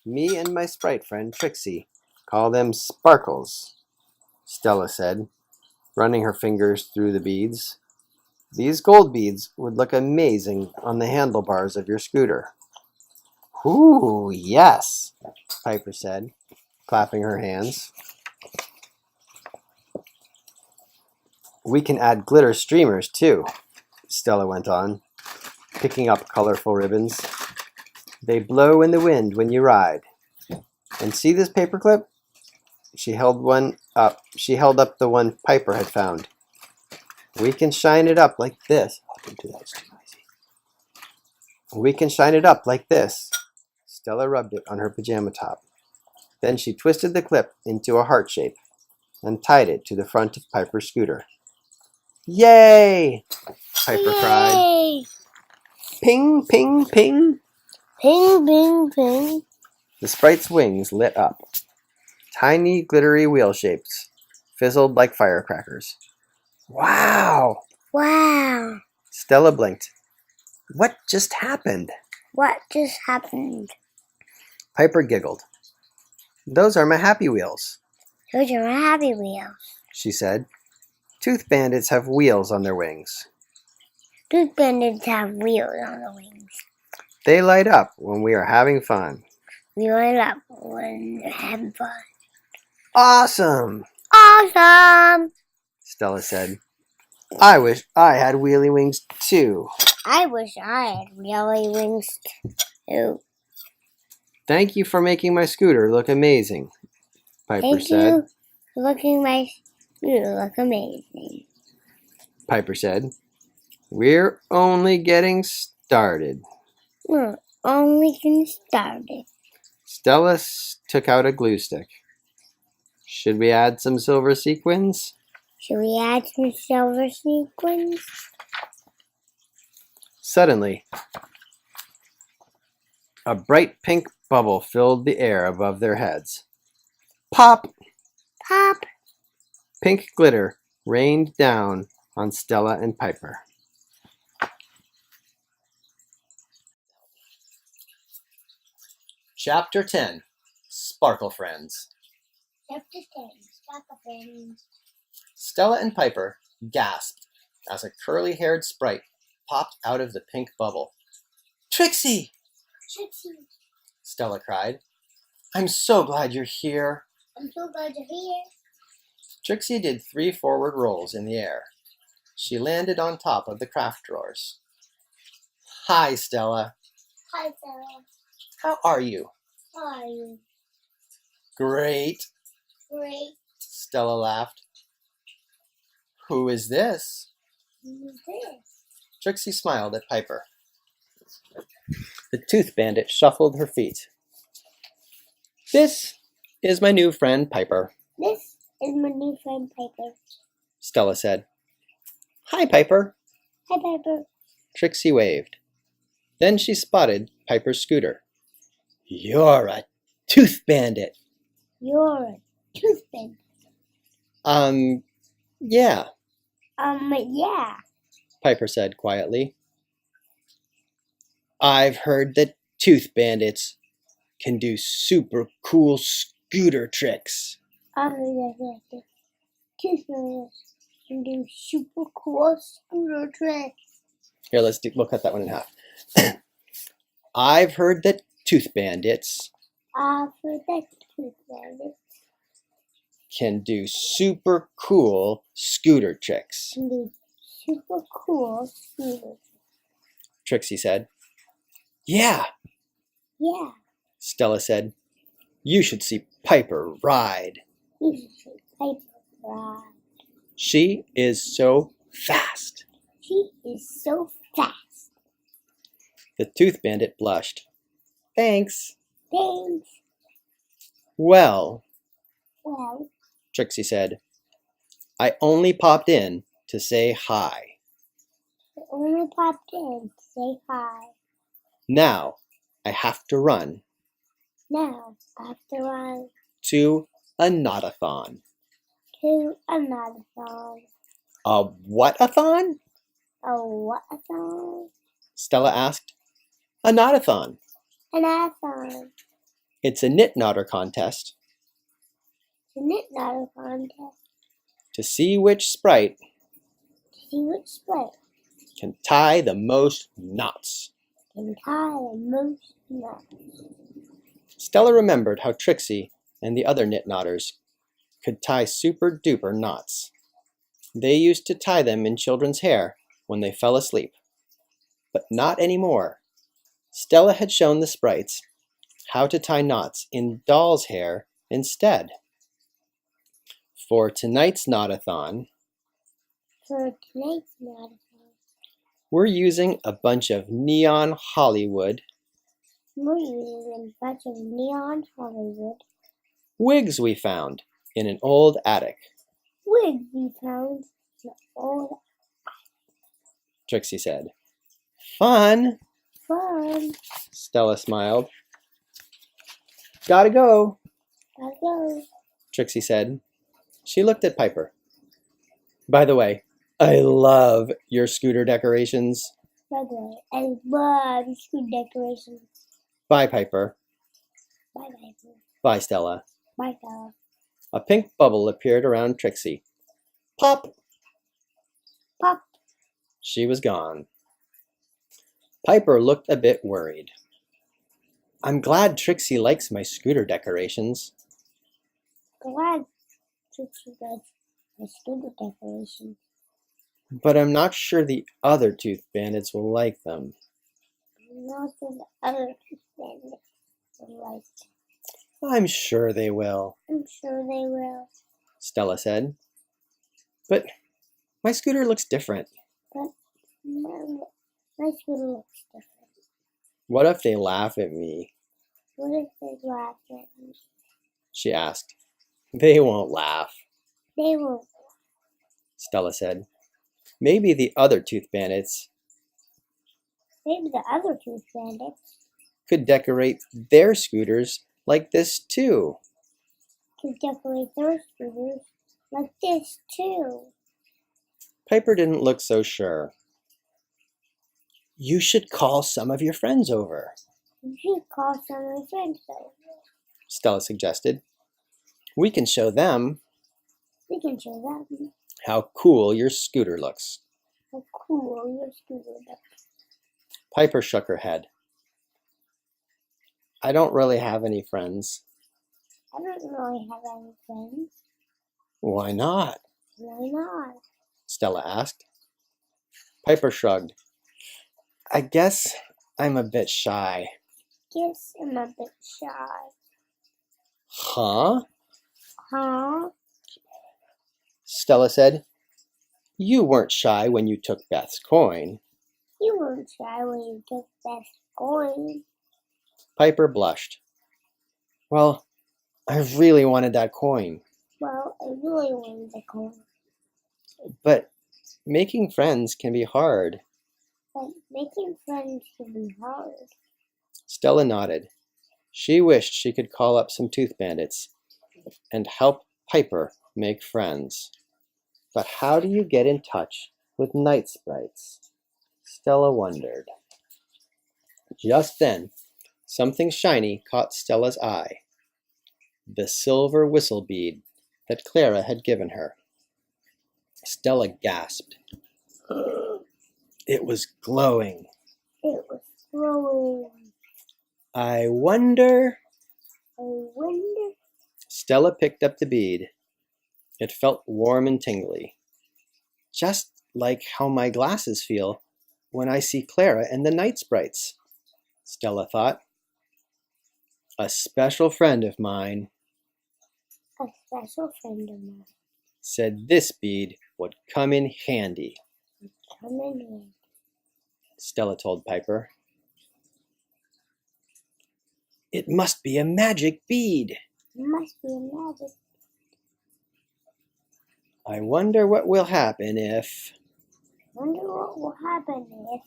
Me and my sprite friend Trixie call them sparkles, Stella said, running her fingers through the beads. These gold beads would look amazing on the handlebars of your scooter. Ooh, yes, Piper said, clapping her hands. We can add glitter streamers too, Stella went on, picking up colorful ribbons. They blow in the wind when you ride. And see this paperclip? She held up the one Piper had found. We can shine it up like this. Oh, don't do that, it's too noisy. We can shine it up like this. Stella rubbed it on her pajama top. Then she twisted the clip into a heart shape and tied it to the front of Piper's scooter. Yay! Piper cried. Yay! Ping, ping, ping. Ping, ping, ping. The sprite's wings lit up. Tiny, glittery wheel shapes fizzled like firecrackers. Wow! Wow. Stella blinked. What just happened? What just happened? Piper giggled. Those are my happy wheels, Those are my happy wheels. she said. Tooth Bandits have wheels on their wings. Tooth Bandits have wheels on the wings. They light up when we are having fun. We light up when we're having fun. Awesome, Awesome! Stella said. I wish I had wheelie wings too. I wish I had wheelie wings too. Thank you for making my scooter look amazing, Piper Thank said. you for looking you look amazing. Piper said. We're only getting started. We're only getting started. Stella took out a glue stick. Should we add some silver sequins? Should we add some silver sequins? Suddenly, a bright pink bubble filled the air above their heads. Pop! Pop! Pink glitter rained down on Stella and Piper. Chapter 10. Sparkle Friends. Chapter 10. Sparkle Friends. Stella and Piper gasped as a curly-haired sprite popped out of the pink bubble. Trixie! Trixie! Stella cried. I'm so glad you're here. I'm so glad you're here. Trixie did 3 forward rolls in the air. She landed on top of the craft drawers. Hi, Stella. Hi, Stella. How are you? How are you? Great, Great. Stella laughed. Who is this? Who's this? Trixie smiled at Piper. The Tooth Bandit shuffled her feet. This is my new friend Piper, This is my new friend Piper. Stella said. Hi, Piper. Hi, Piper. Trixie waved. Then she spotted Piper's scooter. You're a Tooth Bandit. You're a Tooth Bandit. Yeah, Yeah. Piper said quietly. I've heard that Tooth Bandits can do super cool scooter tricks. I heard that Tooth Bandits can do super cool scooter tricks. Here, we'll cut that one in half. I've heard that Tooth Bandits I've heard that Tooth Bandits can do super cool scooter tricks, can do super cool scooter tricks. Trixie said. Yeah, Yeah. Stella said. You should see Piper ride. You should see Piper ride. She is so fast. She is so fast. The Tooth Bandit blushed. Thanks. Thanks. Well, Trixie said, I only popped in to say hi. I only popped in to say hi. Now I have to run Now I have to run to a not-a-thon. to another song. A what-a-thon? A what-a-thon? Stella asked. A not-a-thon. Another song. It's a knit-knotter contest The knit-knotter contest. to see which sprite To see which sprite can tie the most knots. Can tie the most knots. Stella remembered how Trixie and the other knit knotters could tie super duper knots. They used to tie them in children's hair when they fell asleep. But not anymore. Stella had shown the sprites how to tie knots in doll's hair instead. For tonight's knotathon, we're using a bunch of neon Hollywood wigs we found in an old attic. Trixie said. Fun! Fun! Stella smiled. Gotta go, Trixie said. She looked at Piper. By the way, I love your scooter decorations. By the way, I love scooter decorations. Bye, Piper. Bye, Piper. Bye, Stella. Bye, Stella. A pink bubble appeared around Trixie. Pop! Pop! She was gone. Piper looked a bit worried. I'm glad Trixie likes my scooter decorations. Glad Trixie likes my scooter decorations. But I'm not sure the other Tooth Bandits will like them. Not the other Tooth Bandits will like them. I'm sure they will. I'm sure they will. Stella said. But my scooter looks different. But my scooter looks different. What if they laugh at me? What if they laugh at me? She asked. They won't laugh, They won't. Stella said. Maybe the other Tooth Bandits Maybe the other Tooth Bandits could decorate their scooters like this too. could decorate their scooters like this too. Piper didn't look so sure. You should call some of your friends over, You should call some of your friends over. Stella suggested. We can show them We can show them how cool your scooter looks. how cool your scooter looks. Piper shook her head. I don't really have any friends. I don't really have any friends. Why not? Why not? Stella asked. Piper shrugged. I guess I'm a bit shy. Guess I'm a bit shy. Huh? Huh? Stella said. You weren't shy when you took Beth's coin. You weren't shy when you took Beth's coin. Piper blushed. Well, I really wanted that coin. Well, I really wanted the coin. But making friends can be hard. But making friends can be hard. Stella nodded. She wished she could call up some Tooth Bandits and help Piper make friends. But how do you get in touch with night sprites? Stella wondered. Just then, something shiny caught Stella's eye. The silver whistle bead that Clara had given her. Stella gasped. It was glowing. It was glowing. I wonder... I wonder... Stella picked up the bead. It felt warm and tingly. Just like how my glasses feel when I see Clara and the night sprites, Stella thought. A special friend of mine A special friend of mine said this bead would come in handy, come in here. Stella told Piper. It must be a magic bead. It must be a magic. I wonder what will happen if... Wonder what will happen if...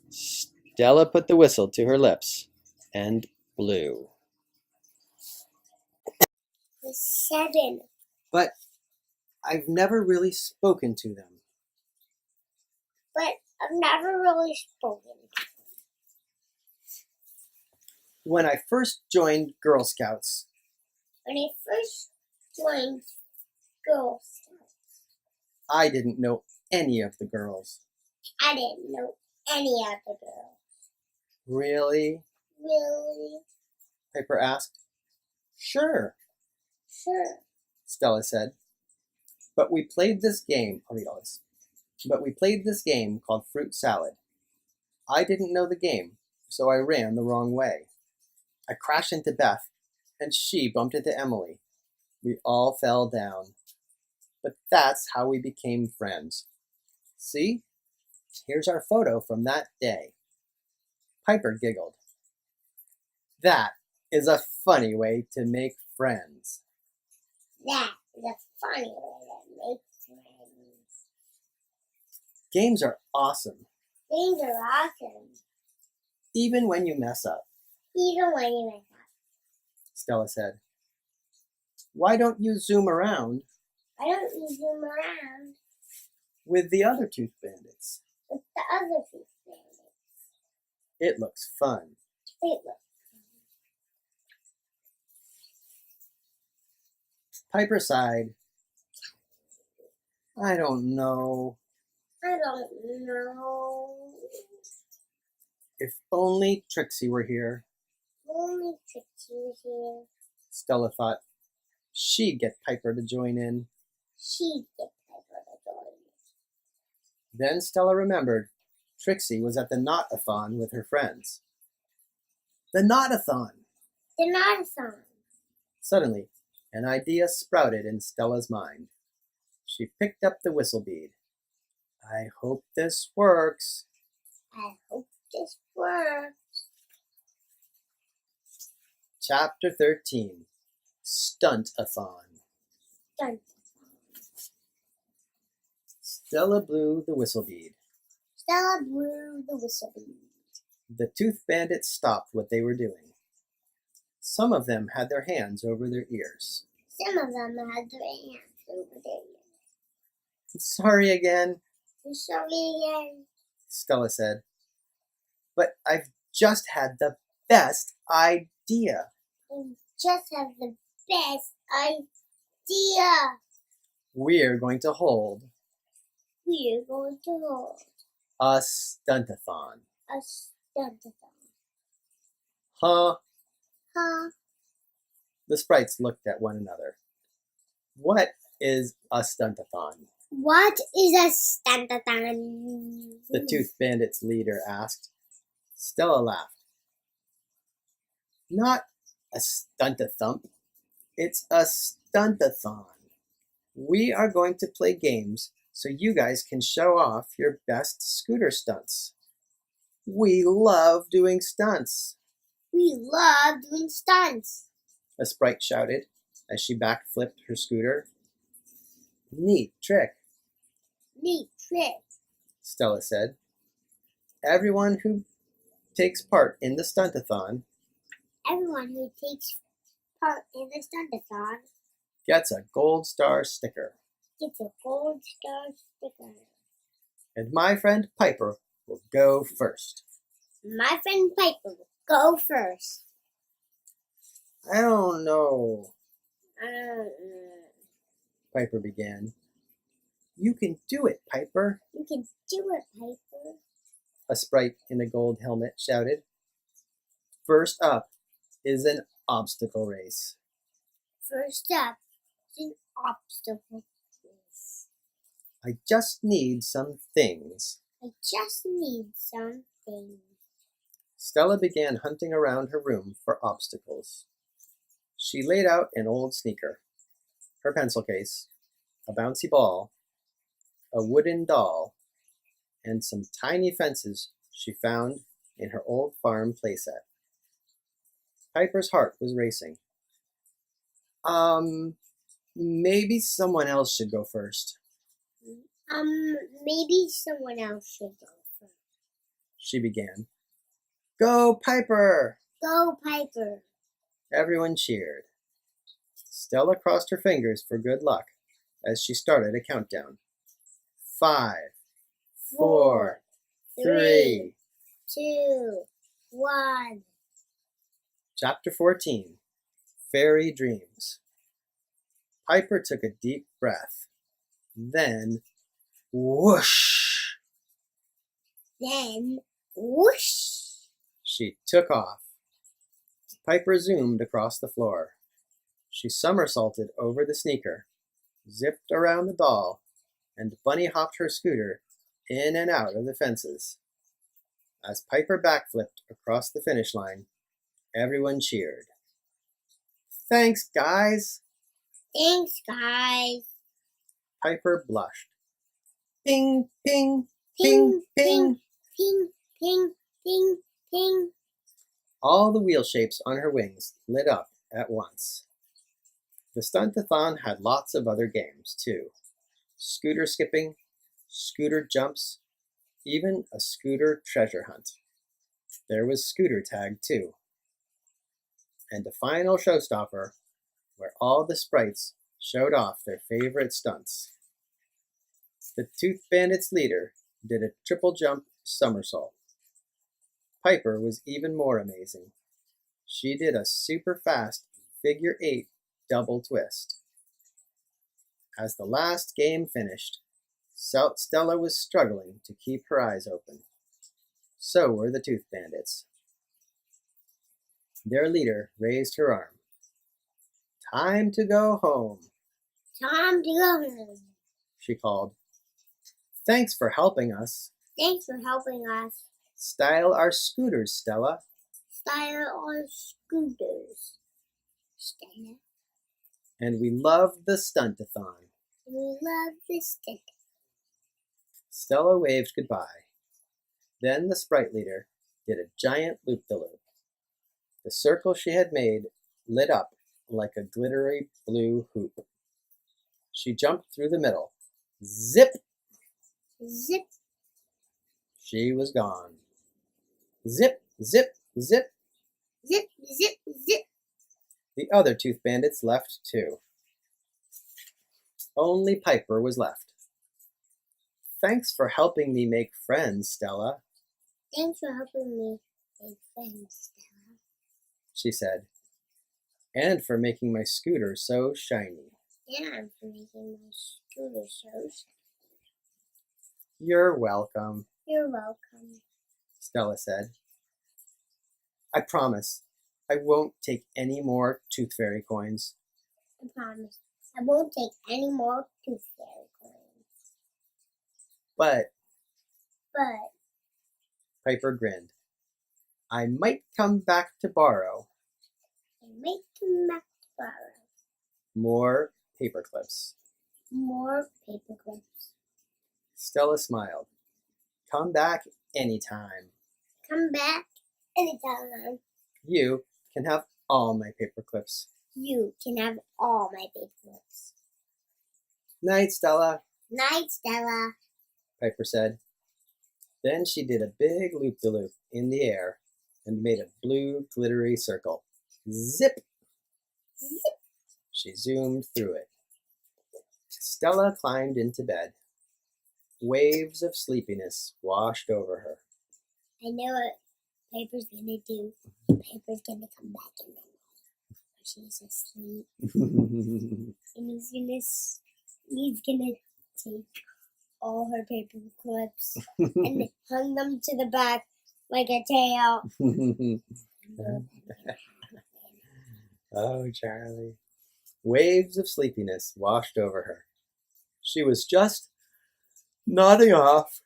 Stella put the whistle to her lips and blew. The 7. But I've never really spoken to them. But I've never really spoken. When I first joined Girl Scouts, When I first joined Girl Scouts, I didn't know any of the girls. I didn't know any other girls. Really? Really? Piper asked. Sure, Sure. Stella said. But we played this game. I'll read all this. But we played this game called Fruit Salad. I didn't know the game, so I ran the wrong way. I crashed into Beth, and she bumped into Emily. We all fell down. But that's how we became friends. See? Here's our photo from that day. Piper giggled. That is a funny way to make friends. That is a funny way to make friends. Games are awesome, Things are awesome. even when you mess up, Even when you mess up. Stella said. Why don't you zoom around Why don't you zoom around with the other Tooth Bandits? with the other Tooth Bandits? It looks fun. It looks Piper sighed. I don't know. I don't know. If only Trixie were here, Only Trixie was here. Stella thought. She'd get Piper to join in. She'd get Piper to join. Then Stella remembered Trixie was at the Knot-a-thon with her friends. The Knot-a-thon! The Knot-a-thon. Suddenly, an idea sprouted in Stella's mind. She picked up the whistle bead. I hope this works. I hope this works. Chapter 13. Stuntathon. Dun. Stella blew the whistle bead. Stella blew the whistle bead. The Tooth Bandits stopped what they were doing. Some of them had their hands over their ears. Some of them had their hands over their ears. Sorry again, I'm sorry again. Stella said. But I've just had the best idea. I just have the best idea. We're going to hold We're going to hold a stuntathon. a stuntathon. Huh? Huh? The sprites looked at one another. What is a stuntathon? What is a stuntathon? The Tooth Bandits leader asked. Stella laughed. Not a stuntathump. It's a stuntathon. We are going to play games so you guys can show off your best scooter stunts. We love doing stunts, We love doing stunts. a sprite shouted as she backflipped her scooter. Neat trick, Neat trick. Stella said. Everyone who takes part in the stuntathon Everyone who takes part in the stuntathon gets a gold star sticker. gets a gold star sticker. And my friend Piper will go first. My friend Piper will go first. I don't know, Uh, Piper began. You can do it, Piper, you can do it, Piper. a sprite in a gold helmet shouted. First up is an obstacle race. First up is an obstacle race. I just need some things. I just need something. Stella began hunting around her room for obstacles. She laid out an old sneaker, her pencil case, a bouncy ball, a wooden doll, and some tiny fences she found in her old farm playset. Piper's heart was racing. Maybe someone else should go first, Maybe someone else should go first. she began. Go, Piper! Go, Piper. Everyone cheered. Stella crossed her fingers for good luck as she started a countdown. 5, 4, 3. 2, 1. Chapter 14. Fairy Dreams. Piper took a deep breath. Then, whoosh! Then, whoosh! She took off. Piper zoomed across the floor. She somersaulted over the sneaker, zipped around the doll, and bunny hopped her scooter in and out of the fences. As Piper backflipped across the finish line, everyone cheered. Thanks, guys! Thanks, guys. Piper blushed. Ping, ping, Ping, ping, ping. ping, ping, ping, ping. All the wheel shapes on her wings lit up at once. The stuntathon had lots of other games, too. Scooter skipping, scooter jumps, even a scooter treasure hunt. There was scooter tag, too. And a final showstopper where all the sprites showed off their favorite stunts. The Tooth Bandits leader did a triple jump somersault. Piper was even more amazing. She did a super fast figure 8 double twist. As the last game finished, Stella was struggling to keep her eyes open. So were the Tooth Bandits. Their leader raised her arm. Time to go home, Time to go home. she called. Thanks for helping us. Thanks for helping us Style our scooters, Stella. style our scooters, Stella. And we love the stuntathon. We love this stick. Stella waved goodbye. Then the sprite leader did a giant loop-de-loop. The circle she had made lit up like a glittery blue hoop. She jumped through the middle. Zip! Zip, She was gone. Zip, zip, zip. zip, zip, zip. The other Tooth Bandits left too. Only Piper was left. Thanks for helping me make friends, Stella, Thanks for helping me make friends, Stella. she said, and for making my scooter so shiny. And for making my scooter so shiny. You're welcome, You're welcome. Stella said. I promise I won't take any more Tooth Fairy coins. I promise. I won't take any more Tooth Fairy coins. But, But Piper grinned, I might come back to borrow I might come back to borrow more paper clips. more paper clips. Stella smiled. Come back anytime. Come back anytime. You can have all my paper clips. You can have all my paper clips. Night, Stella, Night, Stella. Piper said. Then she did a big loop-de-loop in the air and made a blue glittery circle. Zip! Zip. She zoomed through it. Stella climbed into bed. Waves of sleepiness washed over her. I know what Paper's gonna do. Paper's gonna come back in the night. She's asleep. And he's gonna take all her paper clips and hung them to the back like a tail. Oh, Charlie. Waves of sleepiness washed over her. She was just nodding off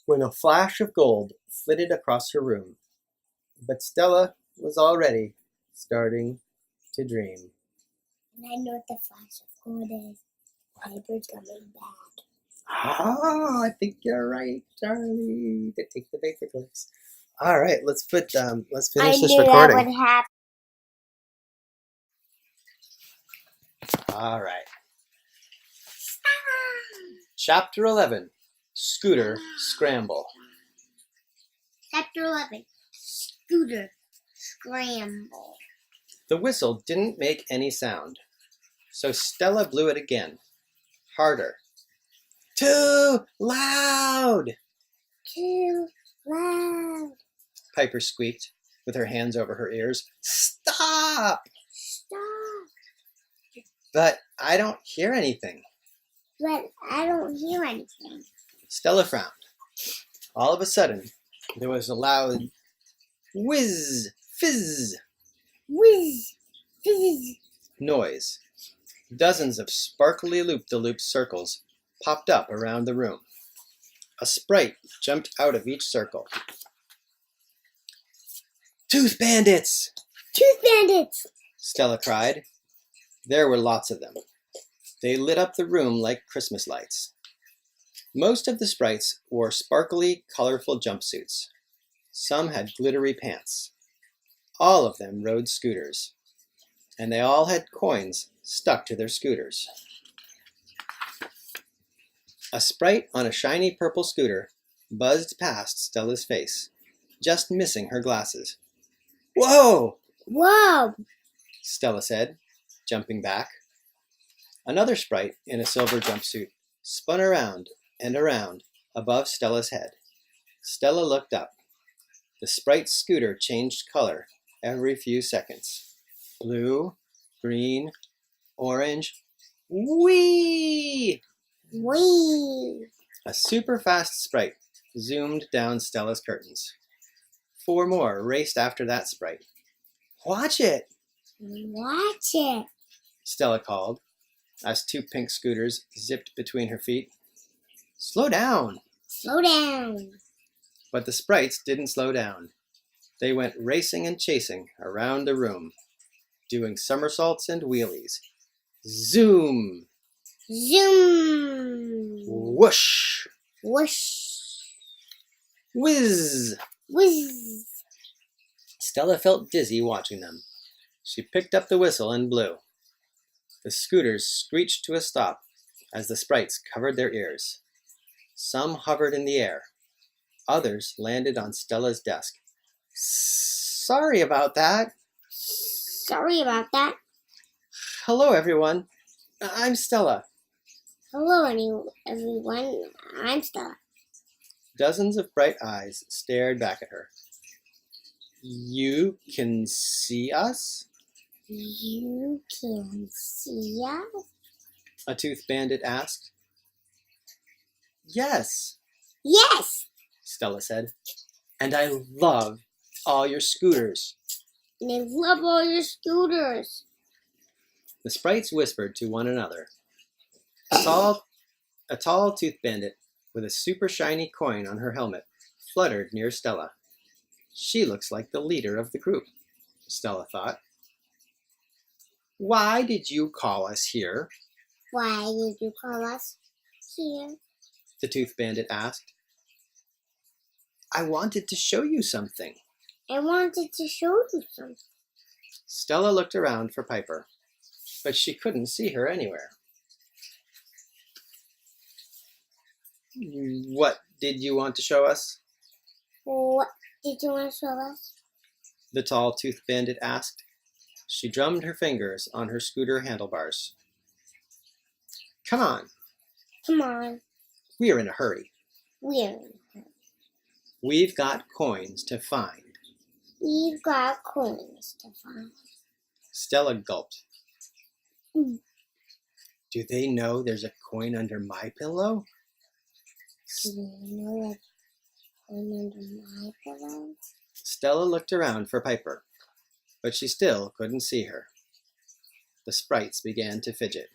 when a flash of gold flitted across her room. But Stella was already starting to dream. And I know what the flash of gold is. Paper's coming back. Ah, I think you're right, Charlie. To take the paper clips. All right, let's finish this recording. That would happen. All right. Chapter 11, Scooter Scramble. Chapter 11, Scooter Scramble. The whistle didn't make any sound, so Stella blew it again, harder. Too loud! Too loud. Piper squeaked, with her hands over her ears. Stop! Stop. But I don't hear anything. But I don't hear anything. Stella frowned. All of a sudden, There was a loud whiz, fizz Whiz. Fizz. noise. Dozens of sparkly loop-de-loop circles popped up around the room. A sprite jumped out of each circle. Tooth Bandits! Tooth Bandits. Stella cried. There were lots of them. They lit up the room like Christmas lights. Most of the sprites wore sparkly, colorful jumpsuits. Some had glittery pants. All of them rode scooters, and they all had coins stuck to their scooters. A sprite on a shiny purple scooter buzzed past Stella's face, just missing her glasses. Whoa! Whoa. Stella said, jumping back. Another sprite in a silver jumpsuit spun around and around above Stella's head. Stella looked up. The sprite's scooter changed color every few seconds. Blue, green, orange. Whee! Wee. A super fast sprite zoomed down Stella's curtains. 4 more raced after that sprite. Watch it! Watch it. Stella called, as 2 pink scooters zipped between her feet. Slow down! Slow down. But the sprites didn't slow down. They went racing and chasing around the room, doing somersaults and wheelies. Zoom! Zoom. Whoosh! Whoosh. Whiz! Whiz. Stella felt dizzy watching them. She picked up the whistle and blew. The scooters screeched to a stop as the sprites covered their ears. Some hovered in the air. Others landed on Stella's desk. Sorry about that. Sorry about that. Hello, everyone. I'm Stella. Hello, everyone. I'm Stella. Dozens of bright eyes stared back at her. You can see us? You can see us? A Tooth Bandit asked. Yes, Yes. Stella said. And I love all your scooters. And I love all your scooters. The sprites whispered to one another. A tall Tooth Bandit with a super shiny coin on her helmet fluttered near Stella. She looks like the leader of the group, Stella thought. Why did you call us here? Why did you call us here? The Tooth Bandit asked. I wanted to show you something. I wanted to show you something. Stella looked around for Piper, but she couldn't see her anywhere. What did you want to show us? What did you want to show us? The tall Tooth Bandit asked. She drummed her fingers on her scooter handlebars. Come on, Come on. we're in a hurry. We're We've got coins to find. We've got coins to find. Stella gulped. Mm. Do they know there's a coin under my pillow? Do you know that coin under my pillow? Stella looked around for Piper, but she still couldn't see her. The sprites began to fidget.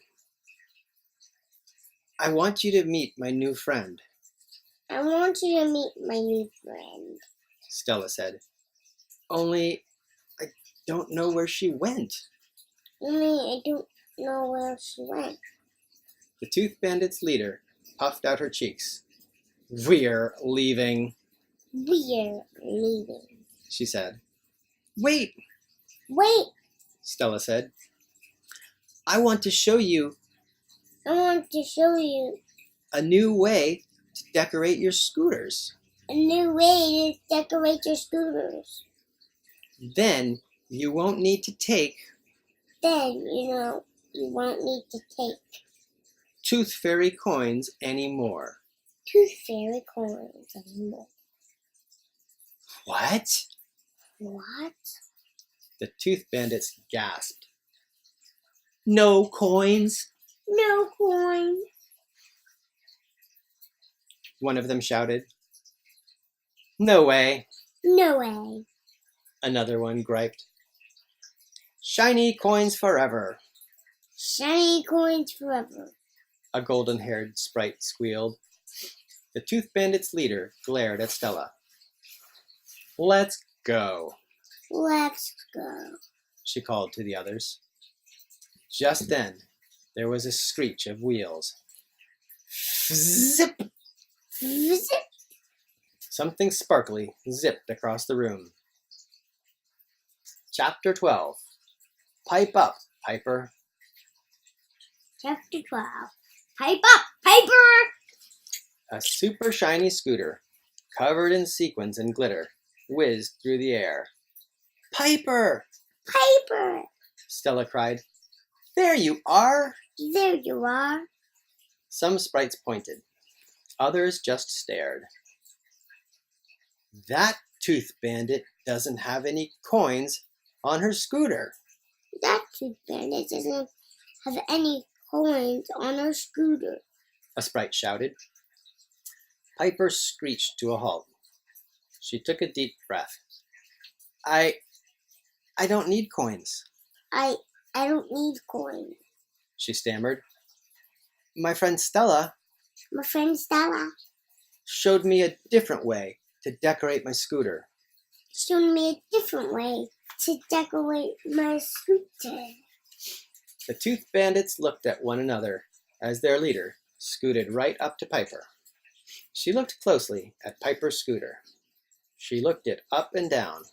I want you to meet my new friend, I want you to meet my new friend. Stella said. Only I don't know where she went. Only I don't know where she went. The Tooth Bandit's leader puffed out her cheeks. We're leaving, We're leaving. she said. Wait, Wait, Stella said. I want to show you I want to show you a new way to decorate your scooters. a new way to decorate your scooters. Then you won't need to take Then, you won't need to take Tooth Fairy coins anymore. Tooth Fairy coins anymore. What? What? The Tooth Bandits gasped. No coins? No coins. One of them shouted. No way, No way. another one griped. Shiny coins forever, Shiny coins forever. a golden-haired sprite squealed. The Tooth Bandits' leader glared at Stella. Let's go, Let's go. she called to the others. Just then, there was a screech of wheels. Zip! Zip. Something sparkly zipped across the room. Chapter 12. Pipe up, Piper. Chapter 12. Pipe up, Piper! A super shiny scooter, covered in sequins and glitter, whizzed through the air. Piper! Piper! Stella cried. There you are! There you are. Some sprites pointed. Others just stared. That Tooth Bandit doesn't have any coins on her scooter, That Tooth Bandit doesn't have any coins on her scooter. a sprite shouted. Piper screeched to a halt. She took a deep breath. I don't need coins, I don't need coins. she stammered. My friend Stella My friend Stella showed me a different way to decorate my scooter. showed me a different way to decorate my scooter. The Tooth Bandits looked at one another as their leader scooted right up to Piper. She looked closely at Piper's scooter. She looked it up and down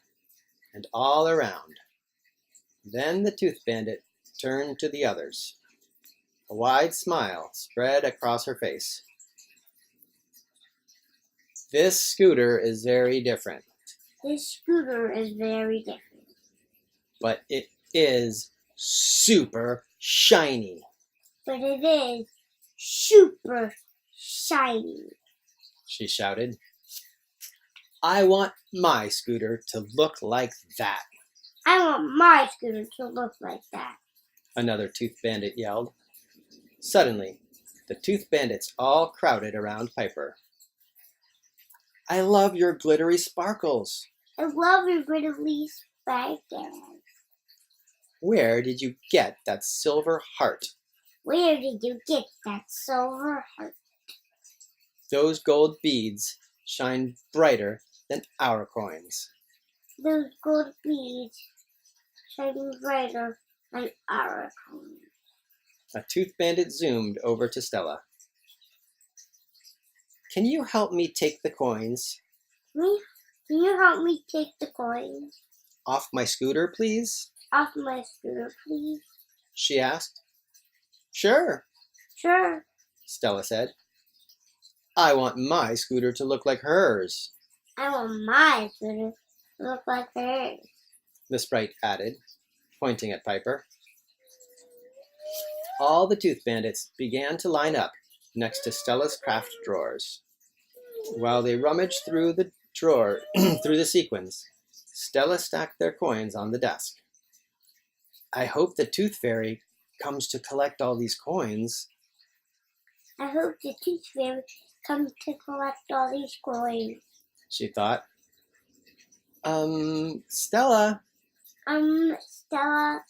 and all around. Then the Tooth Bandit turned to the others. A wide smile spread across her face. This scooter is very different, This scooter is very different, but it is super shiny. but it is super shiny. She shouted. I want my scooter to look like that, I want my scooter to look like that. another Tooth Bandit yelled. Suddenly, the Tooth Bandits all crowded around Piper. I love your glittery sparkles. I love your glittery sparkles. Where did you get that silver heart? Where did you get that silver heart? Those gold beads shine brighter than our coins. Those gold beads shining brighter than our coins. A Tooth Bandit zoomed over to Stella. Can you help me take the coins Can you help me take the coins off my scooter, please? off my scooter, please? She asked. Sure, Sure. Stella said. I want my scooter to look like hers, I want my scooter to look like hers. the sprite added, pointing at Piper. All the Tooth Bandits began to line up next to Stella's craft drawers. While they rummaged through the drawer through the sequins, Stella stacked their coins on the desk. I hope the Tooth Fairy comes to collect all these coins, I hope the Tooth Fairy comes to collect all these coins. she thought. Stella, Stella,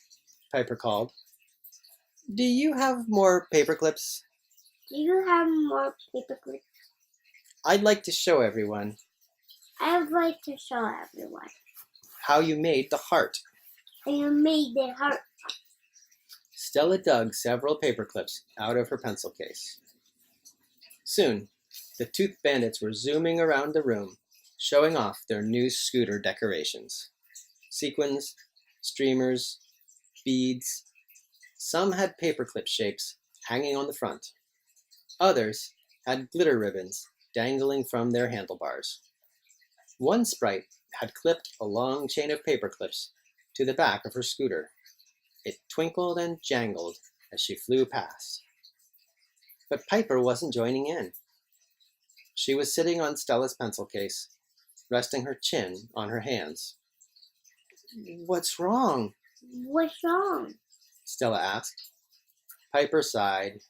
Piper called. Do you have more paper clips? do you have more paper clips? I'd like to show everyone I would like to show everyone how you made the heart. how you made the heart. Stella dug several paper clips out of her pencil case. Soon, the Tooth Bandits were zooming around the room, showing off their new scooter decorations. Sequins, streamers, beads. Some had paperclip shapes hanging on the front. Others had glitter ribbons dangling from their handlebars. One sprite had clipped a long chain of paperclips to the back of her scooter. It twinkled and jangled as she flew past. But Piper wasn't joining in. She was sitting on Stella's pencil case, resting her chin on her hands. What's wrong? What's wrong? Stella asked. Piper sighed.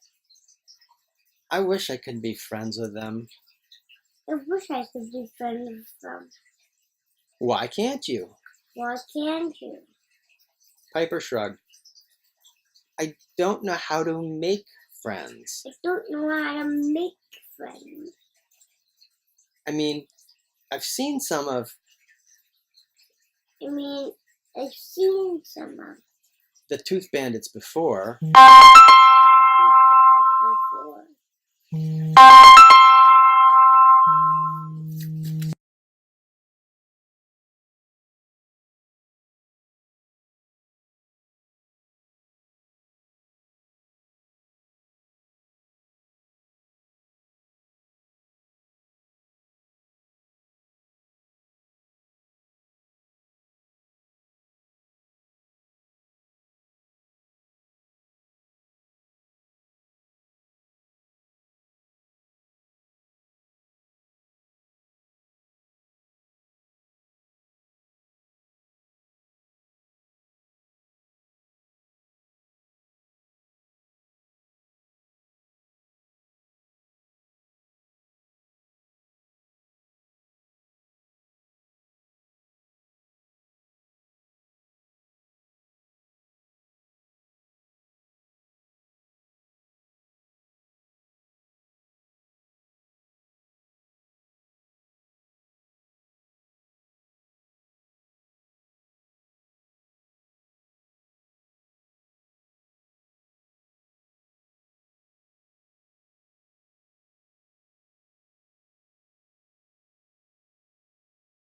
I wish I could be friends with them. I wish I could be friends with them. Why can't you? Why can't you? Piper shrugged. I don't know how to make friends. I don't know how to make friends. I mean, I've seen some of I've seen some of the Tooth Bandits before. before.